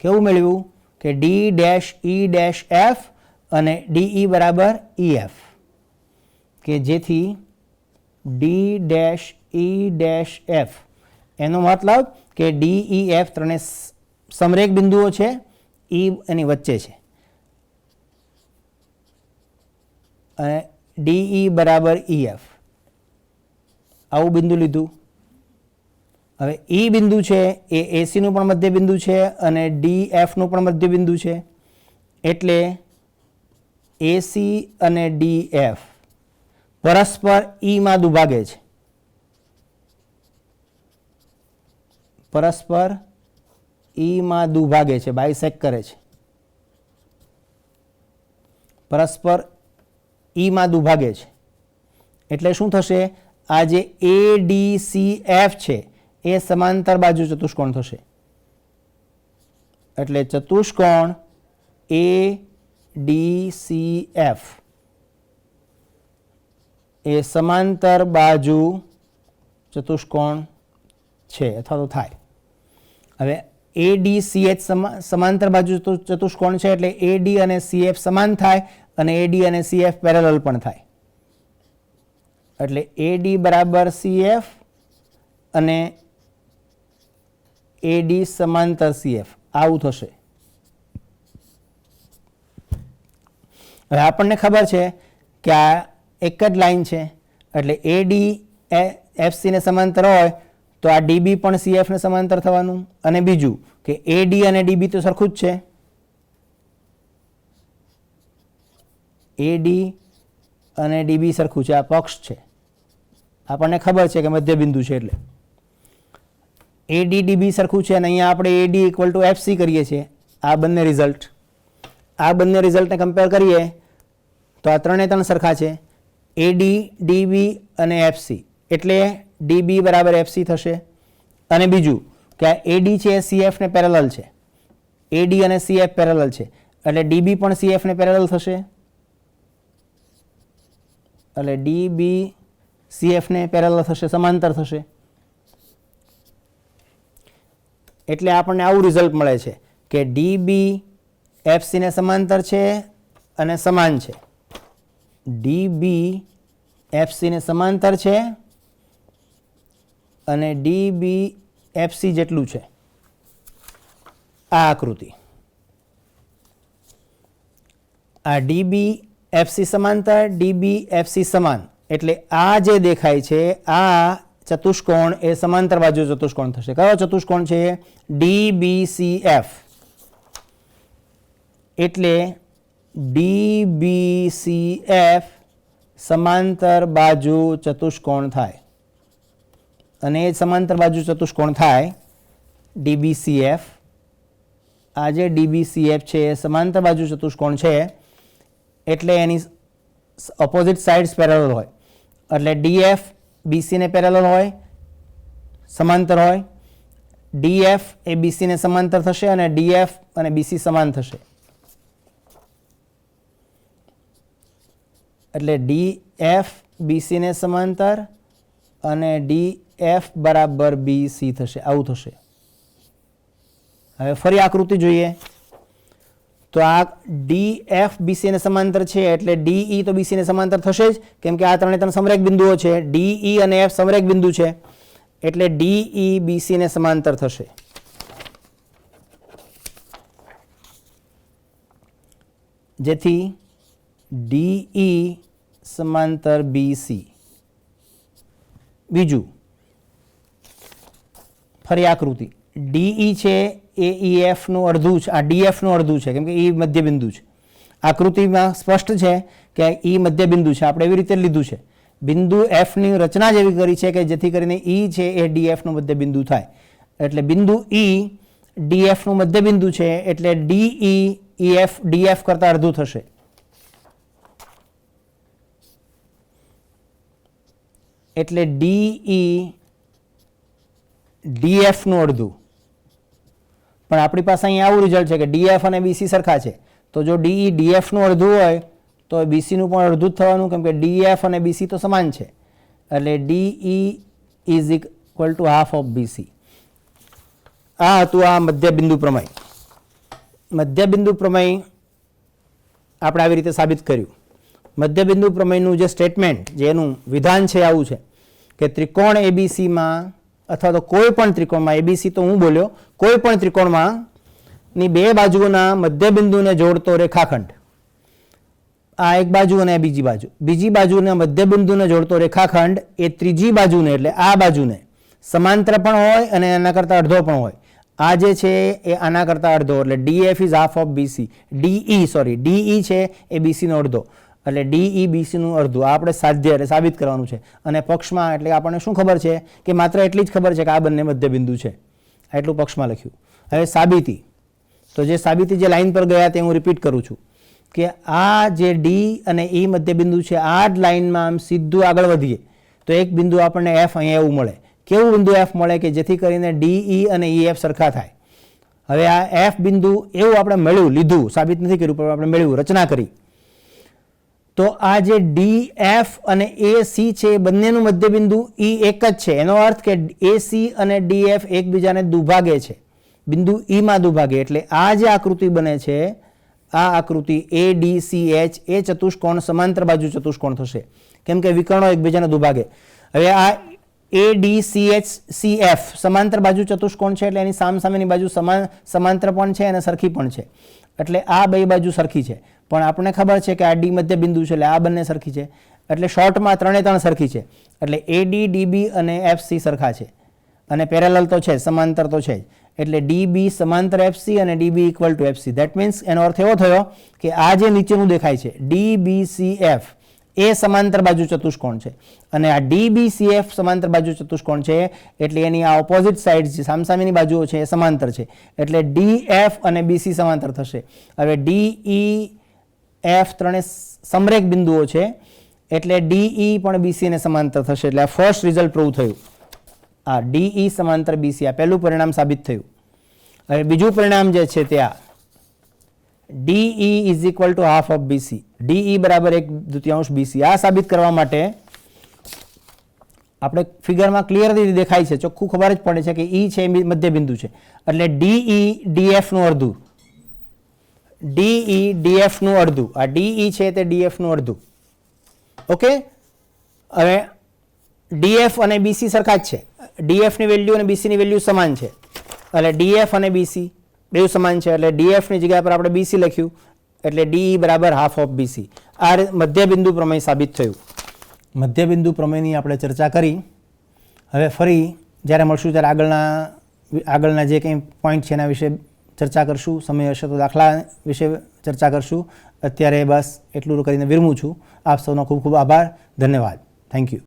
કેવું મેળવ્યું કે D-E-F અને DE બરાબર EF, કે જેથી D-E-F એનો મતલબ કે DEF ત્રણે સમરેખ બિંદુઓ છે, E એની વચ્ચે છે અને DE બરાબર EF, આવું બિંદુ લીધું. હવે E બિંદુ છે એ AC નું પણ મધ્ય બિંદુ છે અને DF નું પણ મધ્ય બિંદુ છે, એટલે AC અને DF પરસ્પર E માં દુભાગે છે, પરસ્પર E માં દુભાગે છે, બાયસેક્ટ કરે છે, પરસ્પર E માં દુભાગે છે. એટલે શું થશે? આ જે ADCF છે એ સમાંતર બાજુ ચતુષ્કોણ થશે. એટલે ચતુષ્કોણ ADCF એ સમાંતર બાજુ ચતુષ્કોણ છે અથવા તો થાય. હવે ADCH સમાંતર બાજુ ચતુષ્કોણ છે એટલે AD અને CF સમાન થાય અને AD અને CF પેરેલલ પણ થાય. એટલે AD બરાબર CF અને AD સમાંતર CF આવું થશે. હવે આપણને ખબર છે કે આ એક જ લાઈન છે, એટલે AD FC ને સમાંતર હોય તો આ DB પણ CF ને સમાંતર થવાનું. અને બીજું કે AD અને DB તો સરખું જ છે, AD અને DB સરખું છે, આ પક્ષ છે, આપણને ખબર છે કે મધ્ય બિંદુ છે, એટલે AD DB સરખું છે. અને અહીંયા આપણે AD = FC કરીએ છીએ. આ બંને રિઝલ્ટને કમ્પેર કરીએ તો આ ત્રણે ત્રણ સરખા છે, AD DB અને FC, એટલે DB બરાબર FC થશે. અને બીજું કે આ AD છે એ CF ને પેરેલલ છે, AD અને CF પેરેલલ છે, એટલે DB પણ CF ને પેરેલલ થશે, એટલે DB CF ને પેરેલલ થશે, સમાંતર થશે. એટલે આપણને આવું રિઝલ્ટ મળે છે કે DB FC ને સમાંતર છે અને સમાન છે, DB FC ને સમાંતર છે અને DB FC જેટલું છે. આ આકૃતિ, આ DB FC સમાંતર, DB FC સમાન, એટલે આ જે દેખાય છે આ ચતુષ્કોણ એ સમાંતર બાજુ ચતુષ્કોણ થશે. કયો ચતુષ્કોણ છે? DBCF. એટલે DBCF સમાંતર બાજુ ચતુષ્કોણ થાય અને એ સમાંતર બાજુ ચતુષ્કોણ થાય DBCF. આ જે DBCF છે એ સમાંતર બાજુ ચતુષ્કોણ છે, એટલે એની ઓપોઝિટ સાઇડ્સ પેરેલલ હોય, એટલે DF BC ને પેરેલલ હોય, સમાંતર હોય, DF એ BC ને સમાંતર થશે અને DF અને BC સમાન થશે. એટલે DF BC ને સમાંતર અને DF બરાબર BC થશે, આવું થશે. હવે ફરી આકૃતિ જોઈએ તો આ DF BC ને સમાંતર છે એટલે DE તો BC ને સમાંતર થશે જ, કેમ કે આ ત્રણે ત્રણ સમરેખ બિંદુઓ છે. DE અને F સમરેખ બિંદુ છે એટલે DE BC ને સમાંતર થશે. જેથી DE સમાંતર BC. બીજું ફરી આકૃતિ DE છે એ EF નું અડધું છે, આ DF નું અડધું છે કેમ કે E મધ્ય બિંદુ છે. આકૃતિમાં સ્પષ્ટ છે કે E મધ્ય બિંદુ છે, આપણે એવી રીતે લીધું છે. બિંદુ F ની રચના જ એવી કરી છે કે જેથી કરીને E છે એ DF નું મધ્ય બિંદુ થાય. એટલે બિંદુ E DF નું મધ્ય બિંદુ છે એટલે DE EF DF કરતાં અડધું થશે. એટલે DE DF નું અડધું. પણ આપણી પાસે અહીંયા આવું રિઝલ્ટ છે કે DF અને BC સરખા છે, તો જો DE DF નું અડધું હોય તો BC નું પણ અડધું જ થવાનું, કેમ કે DF અને BC તો સમાન છે. એટલે DE is equal two half of BC. આ હતું આ મધ્યબિંદુ પ્રમેય. મધ્યબિંદુ પ્રમેય આપણે આવી રીતે સાબિત કર્યું. મધ્યબિંદુ પ્રમેયનું જે સ્ટેટમેન્ટ, જેનું વિધાન છે આવું છે કે ત્રિકોણ ABCમાં અથવા તો કોઈ પણ ત્રિકોણમાં, ABC તો હું બોલ્યો, કોઈ પણ ત્રિકોણમાં ની બે બાજુઓના મધ્યબિંદુને જોડતો રેખાખંડ, આ એક બાજુ અને બીજી બાજુ, બીજી બાજુના મધ્યબિંદુને જોડતો રેખાખંડ એ ત્રીજી બાજુને એટલે આ બાજુને સમાંતર પણ હોય અને એના કરતાં અડધો પણ હોય. આ જે છે એ આના કરતાં અડધો, એટલે DF is half of BC. DE છે એ BC નો અડધો, એટલે DE BC નું અડધું. આ આપણે સાધ્ય એટલે સાબિત કરવાનું છે. અને પક્ષમાં એટલે આપણને શું ખબર છે કે માત્ર એટલી જ ખબર છે કે આ બંને મધ્યબિંદુ છે, એટલું પક્ષમાં લખ્યું. હવે સાબિતી, તો જે સાબિતી જે લાઈન પર ગયા તે હું રિપીટ કરું છું કે આ જે D અને E મધ્યબિંદુ છે, આ જ લાઈનમાં આમ સીધું આગળ વધીએ તો એક બિંદુ આપણને F અહીંયા એવું મળે. કેવું બિંદુ F મળે કે જેથી કરીને DE અને EF સરખા થાય. હવે આ F બિંદુ એવું આપણે મળ્યું, લીધું, સાબિત નથી કર્યું પણ આપણે મળ્યું, રચના કરી. તો આ જે DF અને AC છે બંનેનું મધ્યબિંદુ E એક જ છે. એનો અર્થ કે AC અને DF એકબીજાને દુભાગે છે, બિંદુ E માં દુભાગે. એટલે આ જે આકૃતિ બને છે, આ આકૃતિ ADCH એ ચતુષ્કોણ સમાંતર બાજુ ચતુષ્કોણ થશે, કેમ કે વિકર્ણો એકબીજાને દુભાગે. હવે આ ADCH-CF સમાંતર બાજુ ચતુષ્કોણ છે એટલે એની સામસામેની બાજુ સમાંતર પણ છે અને સરખી પણ છે. એટલે આ બે બાજુ સરખી છે, પણ આપણને ખબર છે કે આ D મધ્ય બિંદુ છે એટલે આ બંને સરખી છે. એટલે શોર્ટમાં ત્રણે ત્રણ સરખી છે. એટલે AD, DB અને FC સરખા છે અને પેરેલલ તો છે, સમાંતર તો છે જ. એટલે DB સમાંતર FC અને DB equal to FC. That means એનો અર્થ એવો થયો કે આ જે નીચેનું દેખાય છે DBCF એ સમાંતર બાજુ ચતુષ્કોણ છે અને આ DBCF સમાંતર બાજુ ચતુષ્કોણ છે એટલે એની આ ઓપોઝિટ સાઇડ જે સામસામેની બાજુઓ છે એ સમાંતર છે. એટલે DF અને BC સમાંતર થશે. હવે DEF ત્રણે સમરેખ બિંદુઓ છે એટલે DE પણ BC ને સમાંતર થશે. એટલે આ ફર્સ્ટ રિઝલ્ટ પ્રૂવ થયું. આ DE સમાંતર BC, આ પહેલું પરિણામ સાબિત થયું. હવે બીજું પરિણામ જે છે તે આ DE is equal two half of BC. DE બરાબર 1/2 BC. આ સાબિત કરવા માટે આપણે ફિગરમાં ક્લિયરલી દેખાય છે, ચોખ્ખું ખબર જ પડે છે કે E છે મધ્યબિંદુ છે એટલે DE DF નું અડધું, DE DF નું અડધું, આ DE છે તે DF નું અડધું. ઓકે, હવે DF અને BC સરખા જ છે. DF ની વેલ્યુ અને BC ની વેલ્યુ સમાન છે એટલે DF અને BC બેઉ સમાન છે એટલે DF ની જગ્યા પર આપણે BC લખ્યું એટલે DE બરાબર હાફ ઓફ BC. આ મધ્યબિંદુ પ્રમેય સાબિત થયું. મધ્યબિંદુ પ્રમેયની આપણે ચર્ચા કરી. હવે ફરી જ્યારે મળશું ત્યારે આગળના જે કંઈ પોઈન્ટ છે એના વિશે ચર્ચા કરશું. સમય હશે તો દાખલા વિશે ચર્ચા કરશું. અત્યારે બસ એટલું કરીને વિરમું છું. આપ સૌનો ખૂબ ખૂબ આભાર. ધન્યવાદ. Thank you.